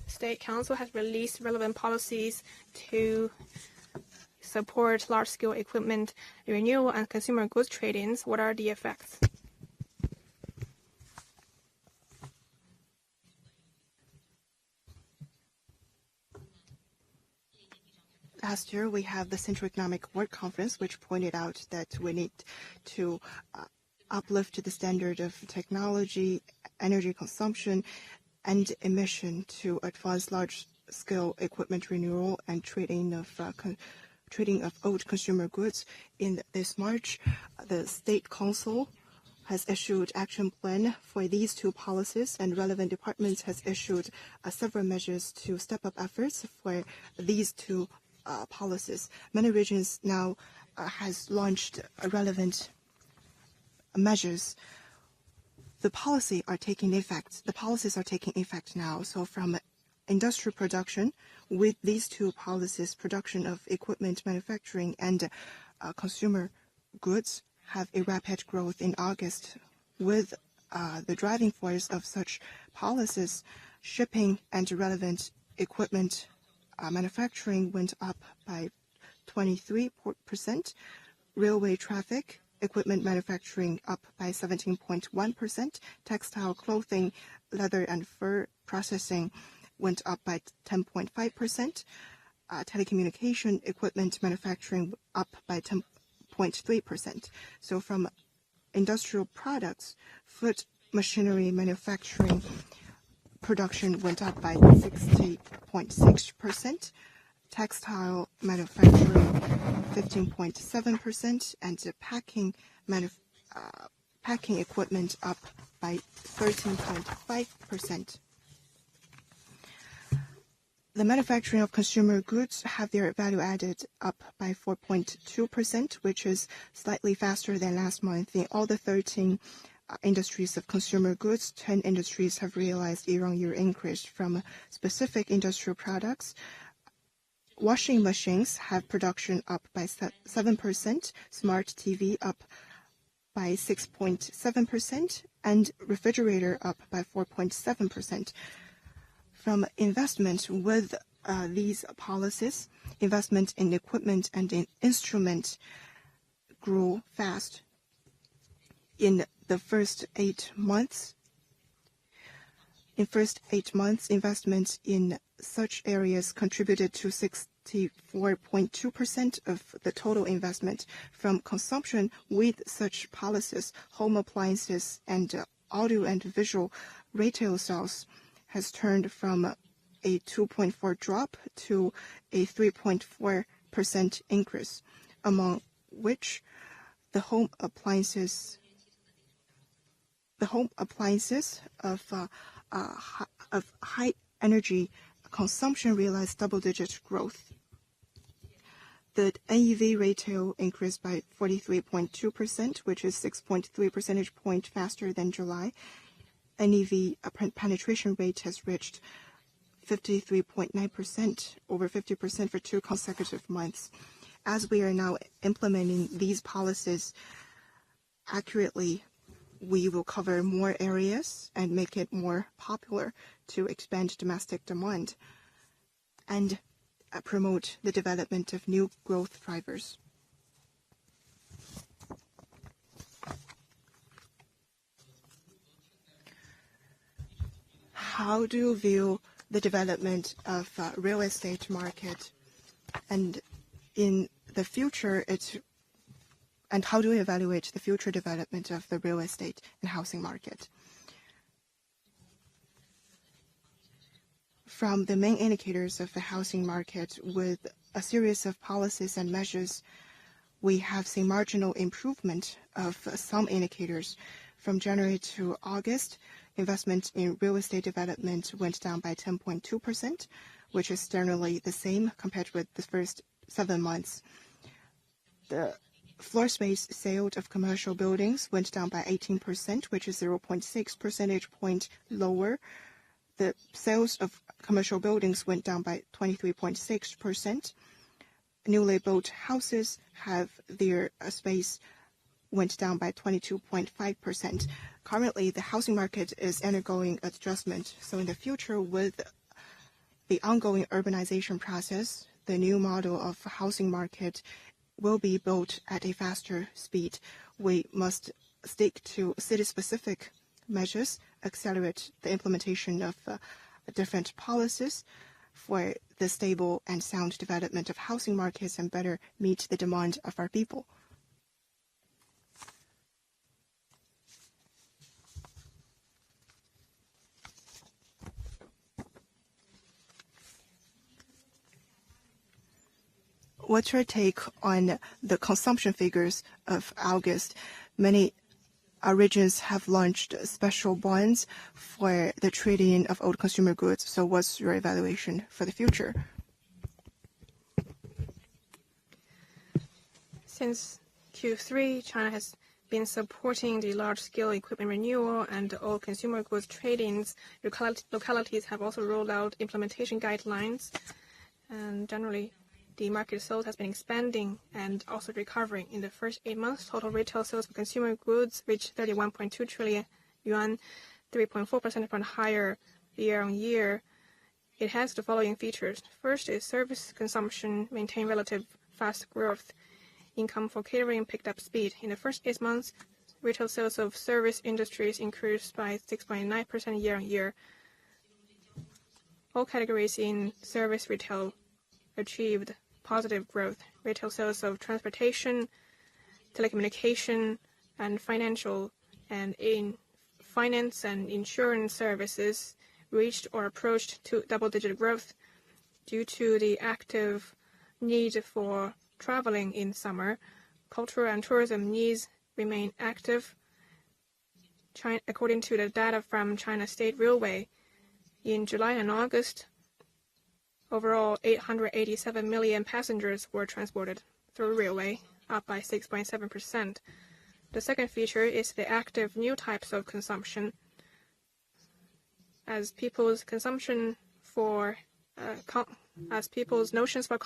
State Council has released relevant policies to support large-scale equipment renewal and consumer goods trade-ins. What are the effects? Last year, we have the Central Economic Work Conference, which pointed out that we need to uplift the standard of technology, energy consumption, and emission to advance large-scale equipment renewal and trading of old consumer goods. In this March, the State Council has issued action plan for these two policies, and relevant departments has issued several measures to step up efforts for these two policies. Many regions now has launched relevant measures. The policies are taking effect now. So from industrial production, with these two policies, production of equipment manufacturing and consumer goods have a rapid growth in August. With the driving force of such policies, shipping and relevant equipment manufacturing went up by 23%, railway traffic equipment manufacturing up by 17.1%, textile, clothing, leather and fur processing went up by 10.5%, telecommunication equipment manufacturing up by 10.3%. So from industrial products, food machinery manufacturing production went up by 60.6%, textile manufacturing 15.7%, and packing equipment up by 13.5%. The manufacturing of consumer goods have their value added up by 4.2%, which is slightly faster than last month. In all the 13 industries of consumer goods, 10 industries have realized year-on-year increase from specific industrial products. Washing machines have production up by 7%, smart TV up by 6.7%, and refrigerator up by 4.7%. From investment with these policies, investment in equipment and in instrument grew fast. In the first 8 months, investment in such areas contributed to 64.2% of the total investment. From consumption with such policies, home appliances and audio and visual retail sales has turned from a 2.4 drop to a 3.4% increase, among which the home appliances of high energy consumption realized double-digit growth. The NEV retail increased by 43.2%, which is 6.3 percentage point faster than July. NEV penetration rate has reached 53.9%, over 50% for 2 consecutive months. As we are now implementing these policies accurately, we will cover more areas and make it more popular to expand domestic demand and promote the development of new growth drivers. How do you view the development of real estate market, and in the future, and how do you evaluate the future development of the real estate and housing market? From the main indicators of the housing market, with a series of policies and measures, we have seen marginal improvement of some indicators. From January to August, investment in real estate development went down by 10.2%, which is generally the same compared with the first 7 months. The floor space sale of commercial buildings went down by 18%, which is 0.6 percentage point lower. The sales of commercial buildings went down by 23.6%. Newly built houses have their space went down by 22.5%. Currently, the housing market is undergoing adjustment. So in the future, with the ongoing urbanization process, the new model of housing market will be built at a faster speed. We must stick to city-specific measures, accelerate the implementation of different policies for the stable and sound development of housing markets and better meet the demand of our people. What's your take on the consumption figures of August? Many regions have launched special bonds for the trading of old consumer goods. So what's your evaluation for the future? Since Q3, China has been supporting the large-scale equipment renewal and all consumer goods tradings. Localities have also rolled out implementation guidelines, and generally, the market sales has been expanding and also recovering. In the first 8 months, total retail sales for consumer goods reached 31.2 trillion yuan, 3.4 percentage point higher year-on-year. It has the following features. First is service consumption maintained relative fast growth. Income for catering picked up speed. In the first 8 months, retail sales of service industries increased by 6.9% year-on-year. All categories in service retail achieved positive growth. Retail sales of transportation, telecommunication, and financial and in finance and insurance services reached or approached to double-digit growth due to the active need for traveling in summer. Cultural and tourism needs remain active. According to the data from China State Railway, in July and August, overall 887 million passengers were transported through railway, up by 6.7%. The second feature is the active new types of consumption. As people's notions for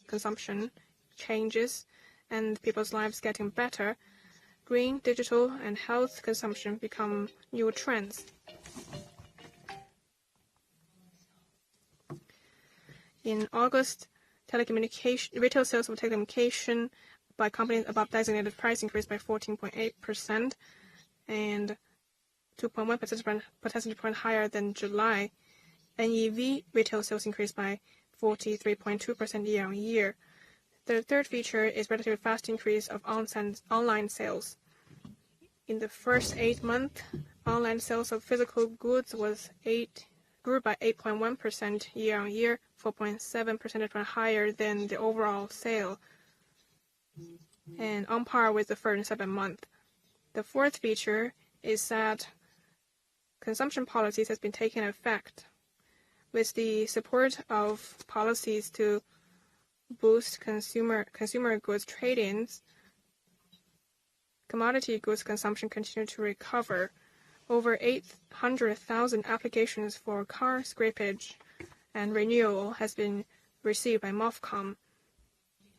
consumption changes and people's lives getting better, green, digital, and health consumption become new trends. In August, retail sales of telecommunication by companies above designated price increased by 14.8% and 2.1 percentage point higher than July. NEV retail sales increased by 43.2% year-on-year. The third feature is relatively fast increase of online sales. In the first 8 months, online sales of physical goods grew by 8.1% year-on-year, 4.7 percentage point higher than the overall sale, and on par with the first 7 months. The fourth feature is that consumption policies has been taking effect. With the support of policies to boost consumer goods trade-ins, commodity goods consumption continued to recover. Over 800,000 applications for car scrappage and renewal has been received by MOFCOM.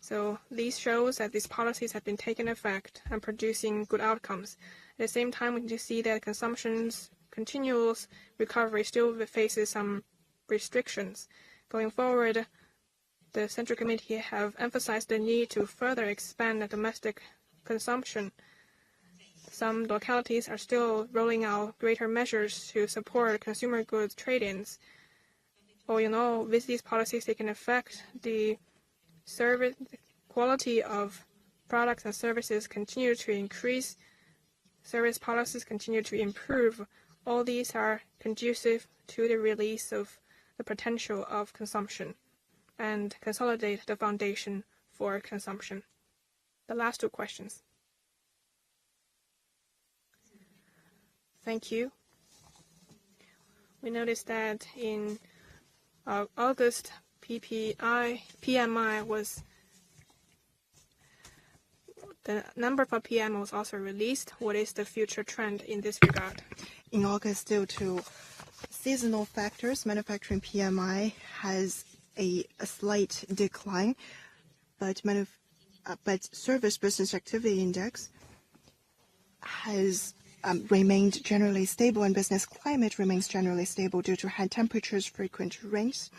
So this shows that these policies have been taking effect and producing good outcomes. At the same time, we can see that consumption's continuous recovery still faces some restrictions. Going forward, the Central Committee have emphasized the need to further expand the domestic consumption. Some localities are still rolling out greater measures to support consumer goods trade-ins. All in all, with these policies taking effect, the quality of products and services continue to increase. Service policies continue to improve. All these are conducive to the release of the potential of consumption and consolidate the foundation for consumption. The last two questions. Thank you. We noticed that in August, PMI was, the number for PMI was also released. What is the future trend in this regard? In August, due to seasonal factors, manufacturing PMI has a slight decline, but service business activity index has remained generally stable, and business climate remains generally stable due to high temperatures, frequent rains.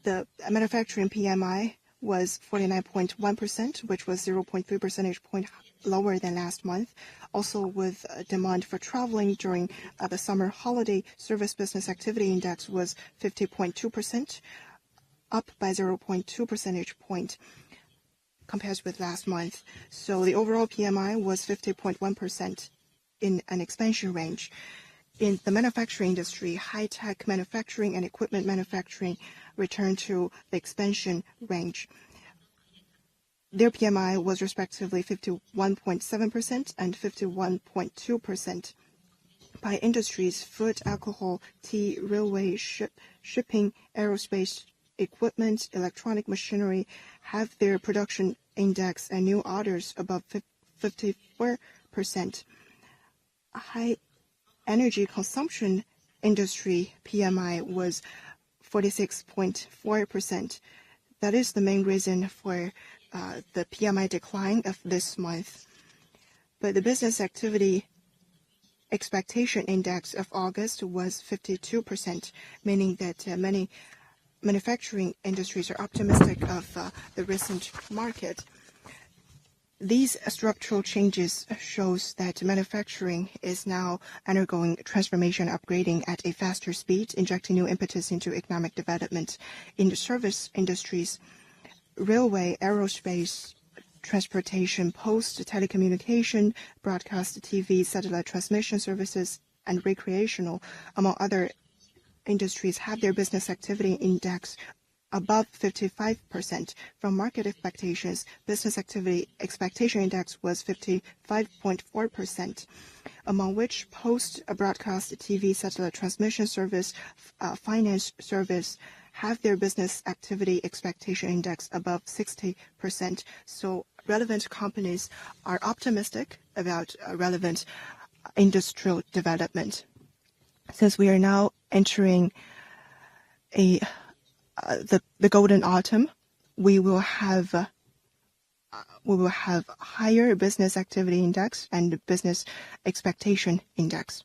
The manufacturing PMI was 49.1%, which was 0.3 percentage point lower than last month. Also, with demand for traveling during the summer holiday, service business activity index was 50.2%, up by 0.2 percentage point compared with last month. So the overall PMI was 50.1%. in an expansion range. In the manufacturing industry, high-tech manufacturing and equipment manufacturing returned to the expansion range. Their PMI was respectively 51.7% and 51.2%. By industries, food, alcohol, tea, railway, shipping, aerospace, equipment, electronic machinery have their production index and new orders above 54%. High energy consumption industry PMI was 46.4%. That is the main reason for the PMI decline of this month. But the business activity expectation index of August was 52%, meaning that many manufacturing industries are optimistic of the recent market. These structural changes shows that manufacturing is now undergoing transformation upgrading at a faster speed, injecting new impetus into economic development. In the service industries, railway, aerospace, transportation, post, telecommunication, broadcast TV, satellite transmission services, and recreational, among other industries, have their business activity index above 55%. From market expectations, business activity expectation index was 55.4%, among which post, broadcast TV, satellite transmission service, finance service have their business activity expectation index above 60%. So relevant companies are optimistic about relevant industrial development. Since we are now entering the golden autumn, we will have higher business activity index and business expectation index.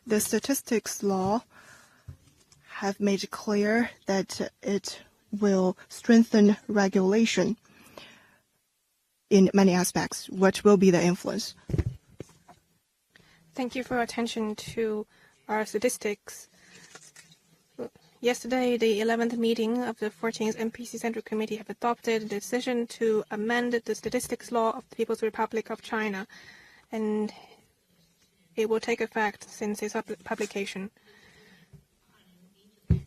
The statistics law have made it clear that it will strengthen regulation in many aspects. What will be the influence? Thank you for your attention to our statistics. Yesterday, the 11th meeting of the 14th NPC Central Committee have adopted a decision to amend the statistics law of the People's Republic of China, and it will take effect since its publication.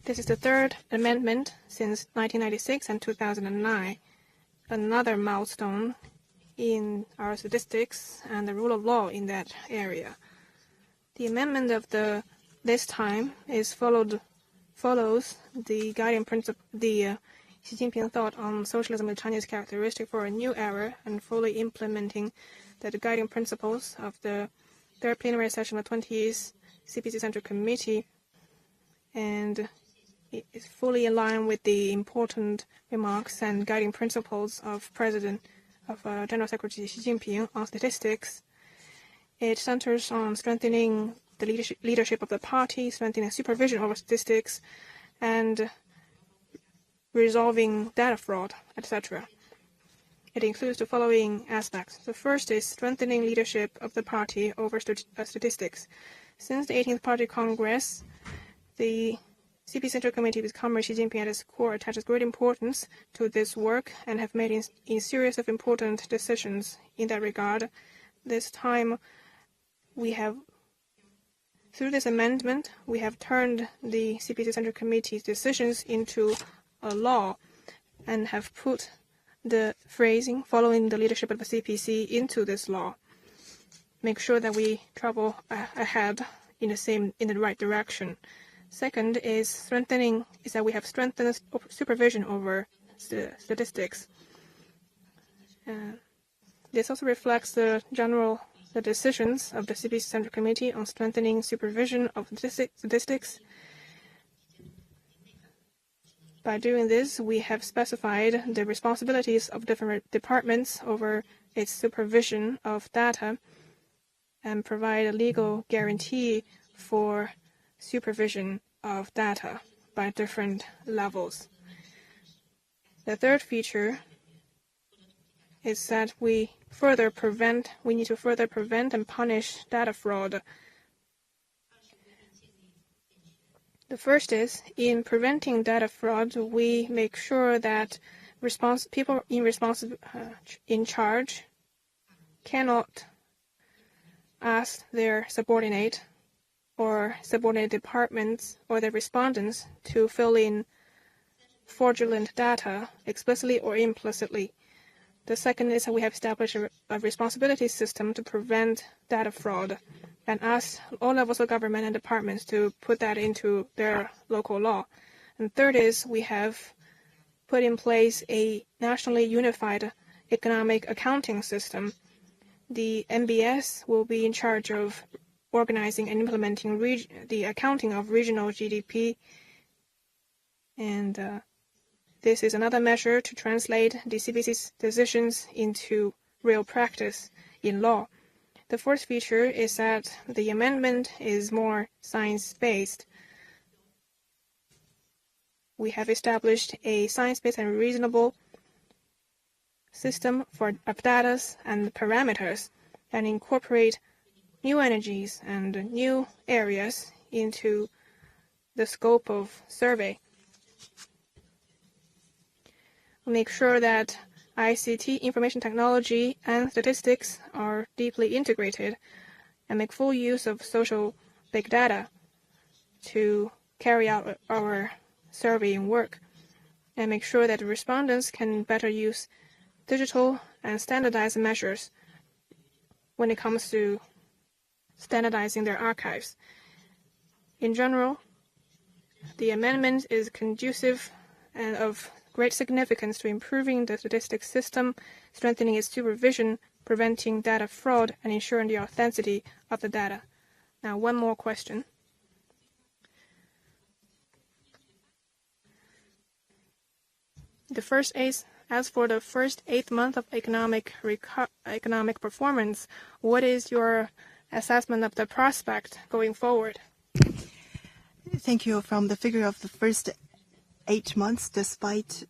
This is the third amendment since 1996 and 2009, another milestone in our statistics and the rule of law in that area. The amendment of this time follows the guiding principle, the Xi Jinping thought on socialism and Chinese characteristic for a new era, and fully implementing the guiding principles of the third plenary session of the 20th CPC Central Committee, and it is fully in line with the important remarks and guiding principles of General Secretary Xi Jinping on statistics. It centers on strengthening the leadership of the party, strengthening supervision over statistics, and resolving data fraud, etc. It includes the following aspects. The first is strengthening leadership of the party over statistics. Since the 18th Party Congress, the CP Central Committee with Comrade Xi Jinping at its core attaches great importance to this work and have made a series of important decisions in that regard. This time, through this amendment, we have turned the CPC Central Committee's decisions into a law and have put the phrasing following the leadership of the CPC into this law. Make sure that we travel ahead in the right direction. Second is that we have strengthened supervision over statistics. This also reflects the decisions of the CPC Central Committee on strengthening supervision of statistics. By doing this, we have specified the responsibilities of different departments over its supervision of data and provide a legal guarantee for supervision of data by different levels. The third feature is that we need to further prevent and punish data fraud. The first is, in preventing data fraud, we make sure that people in charge cannot ask their subordinate departments or their respondents to fill in fraudulent data explicitly or implicitly. The second is that we have established a responsibility system to prevent data fraud and asked all levels of government and departments to put that into their local law. And third is we have put in place a nationally unified economic accounting system. The MBS will be in charge of organizing and implementing the accounting of regional GDP, and this is another measure to translate the CPC's decisions into real practice in law. The fourth feature is that the amendment is more science-based. We have established a science-based and reasonable system of data and parameters and incorporate new energies and new areas into the scope of survey. Make sure that ICT, information technology, and statistics are deeply integrated and make full use of social big data to carry out our surveying work, and make sure that the respondents can better use digital and standardized measures when it comes to standardizing their archives. In general, the amendment is conducive and of great significance to improving the statistics system, strengthening its supervision, preventing data fraud, and ensuring the authenticity of the data. Now, one more question. As for the first 8 months of economic performance, what is your assessment of the prospect going forward? Thank you. From the figure of the first 8 months, despite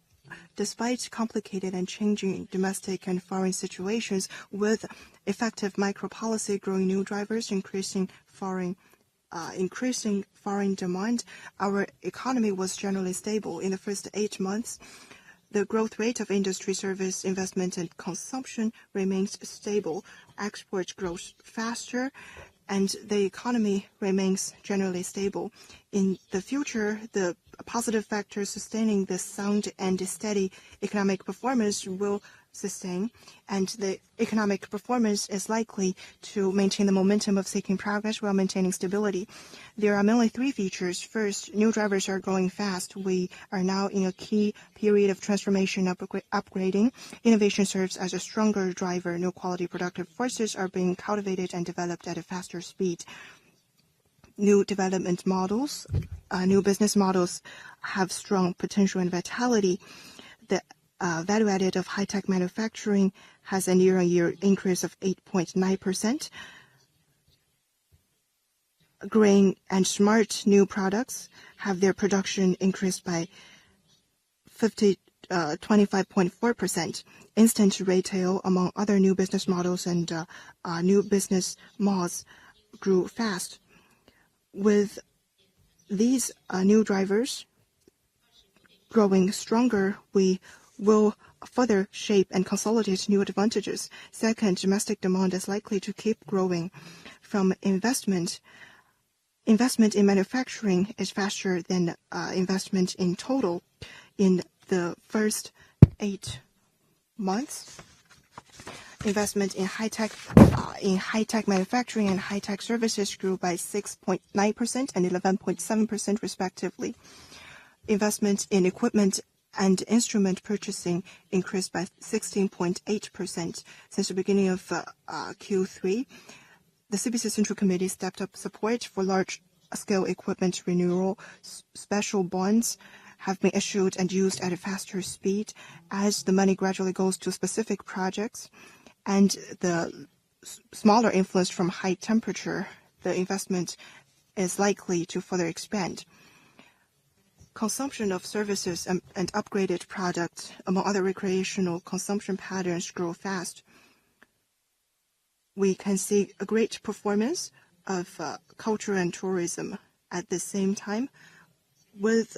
complicated and changing domestic and foreign situations, with effective micro policy, growing new drivers, increasing foreign demand, our economy was generally stable. In the first 8 months, the growth rate of industry, service, investment, and consumption remains stable. Export grows faster, and the economy remains generally stable. In the future, the positive factors sustaining the sound and steady economic performance will sustain, and the economic performance is likely to maintain the momentum of seeking progress while maintaining stability. There are mainly 3 features. First, new drivers are growing fast. We are now in a key period of transformation and upgrading. Innovation serves as a stronger driver. New quality productive forces are being cultivated and developed at a faster speed. New development models, new business models have strong potential and vitality. The value added of high-tech manufacturing has a year-on-year increase of 8.9%. Green and smart new products have their production increased by 25.4%. Instant retail, among other new business models and new business malls, grew fast. With these new drivers growing stronger, we will further shape and consolidate new advantages. Second, domestic demand is likely to keep growing. From investment in manufacturing is faster than investment in total. In the first 8 months, investment in high-tech manufacturing and high-tech services grew by 6.9% and 11.7% respectively. Investment in equipment and instrument purchasing increased by 16.8%. Since the beginning of Q3, the CPC Central Committee stepped up support for large-scale equipment renewal. Special bonds have been issued and used at a faster speed as the money gradually goes to specific projects, and the smaller influence from high temperature, the investment is likely to further expand. Consumption of services and upgraded products, among other recreational consumption patterns, grow fast. We can see a great performance of culture and tourism. At the same time, with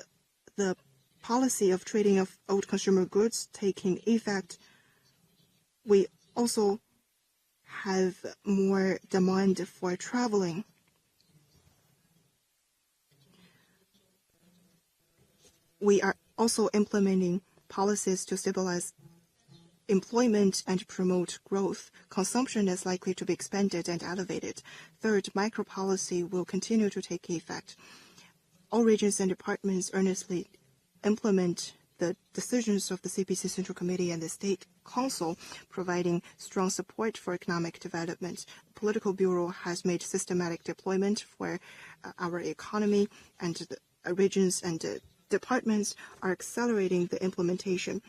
the policy of trading of old consumer goods taking effect, we also have more demand for traveling. We are also implementing policies to stabilize employment and promote growth. Consumption is likely to be expanded and elevated. Third, micro policy will continue to take effect. All regions and departments earnestly implement the decisions of the CPC Central Committee and the State Council, providing strong support for economic development. The Political Bureau has made systematic deployment for our economy, and the regions and departments are accelerating the implementation.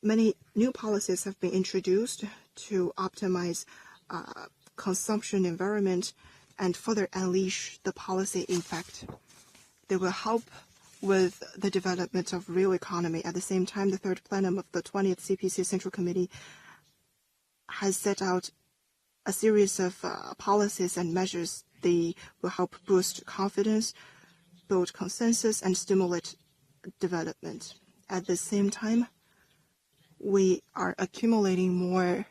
Many new policies have been introduced to optimize consumption environment and further unleash the policy impact. They will help with the development of real economy. At the same time, the third plenum of the 20th CPC Central Committee has set out a series of policies and measures. They will help boost confidence, build consensus, and stimulate development. At the same time, we are accumulating more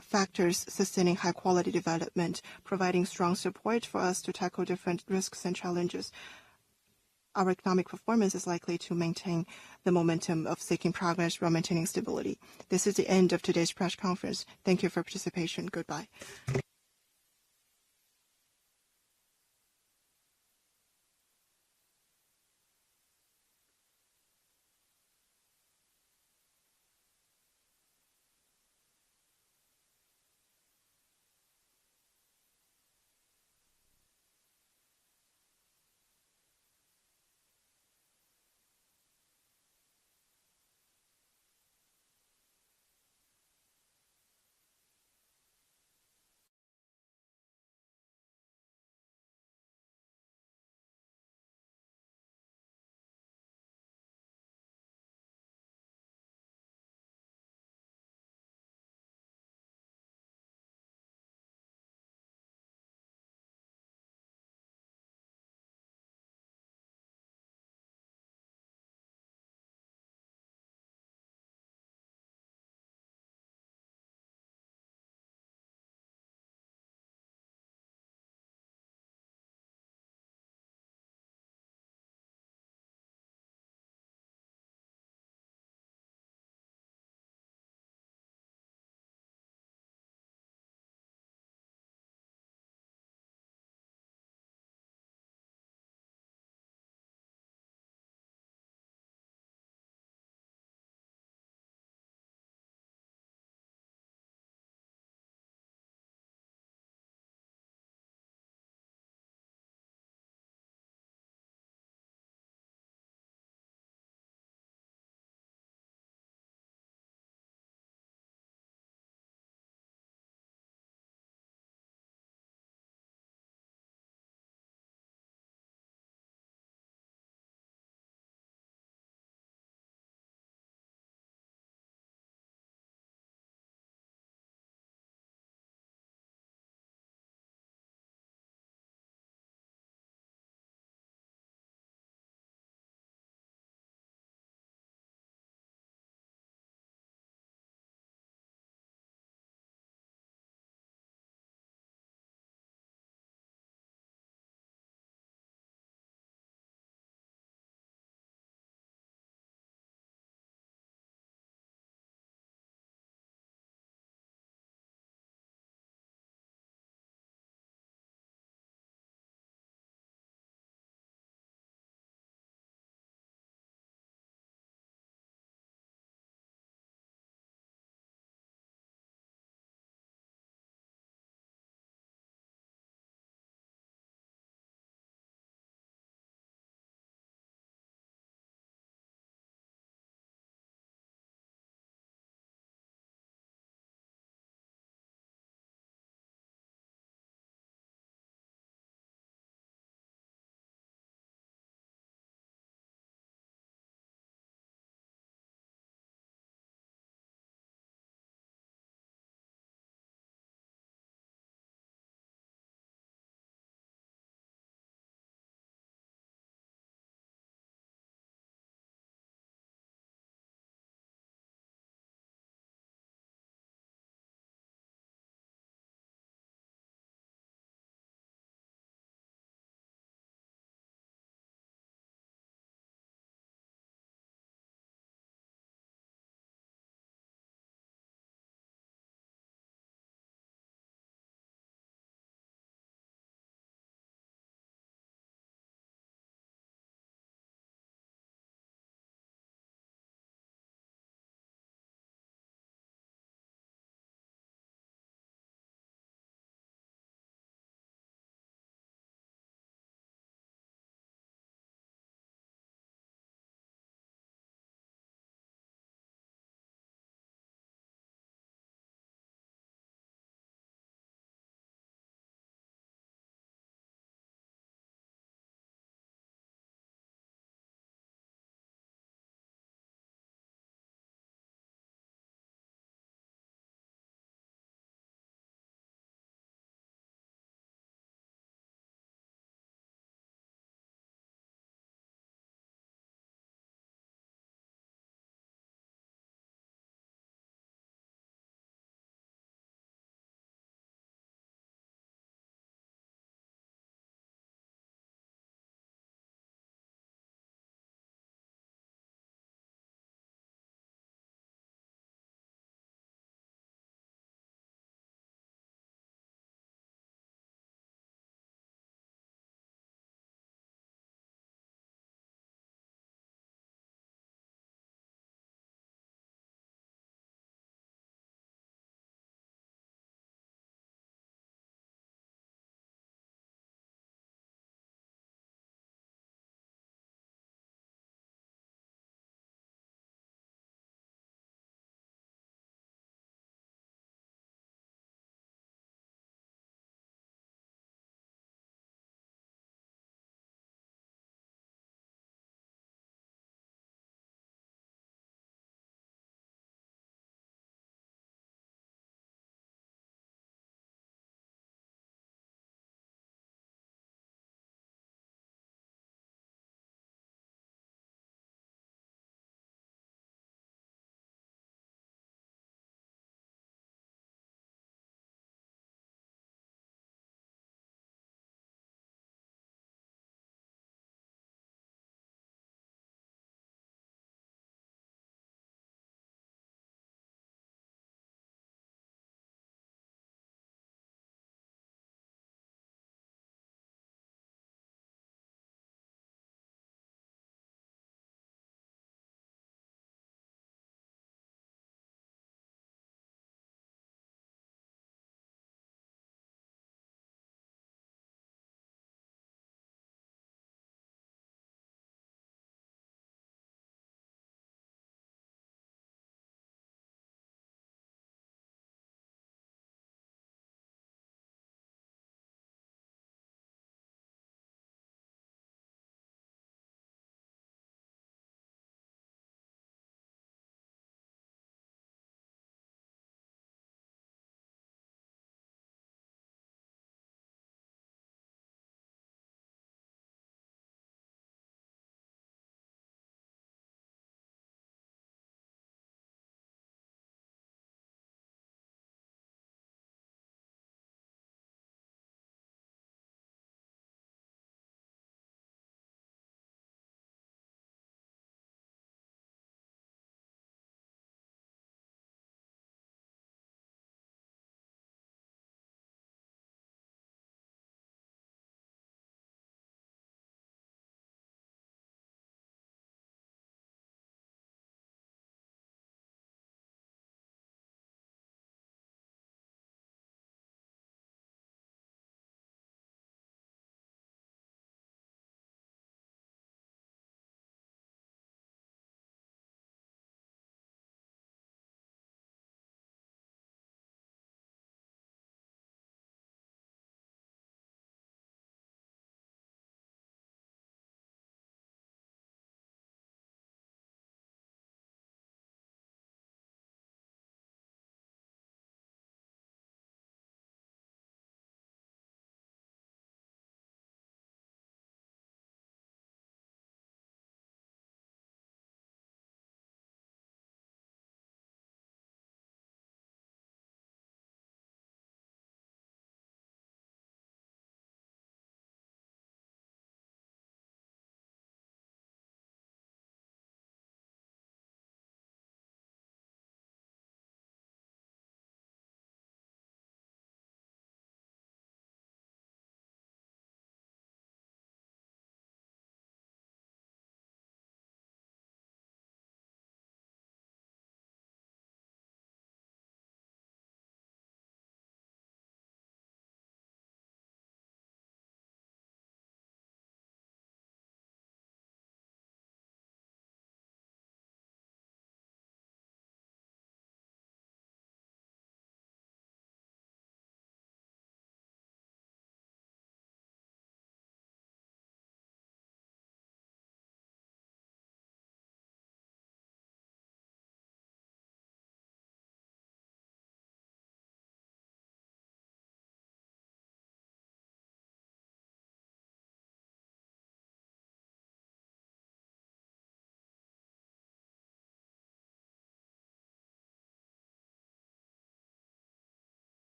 factors sustaining high-quality development, providing strong support for us to tackle different risks and challenges. Our economic performance is likely to maintain the momentum of seeking progress while maintaining stability. This is the end of today's press conference. Thank you for participation. Goodbye.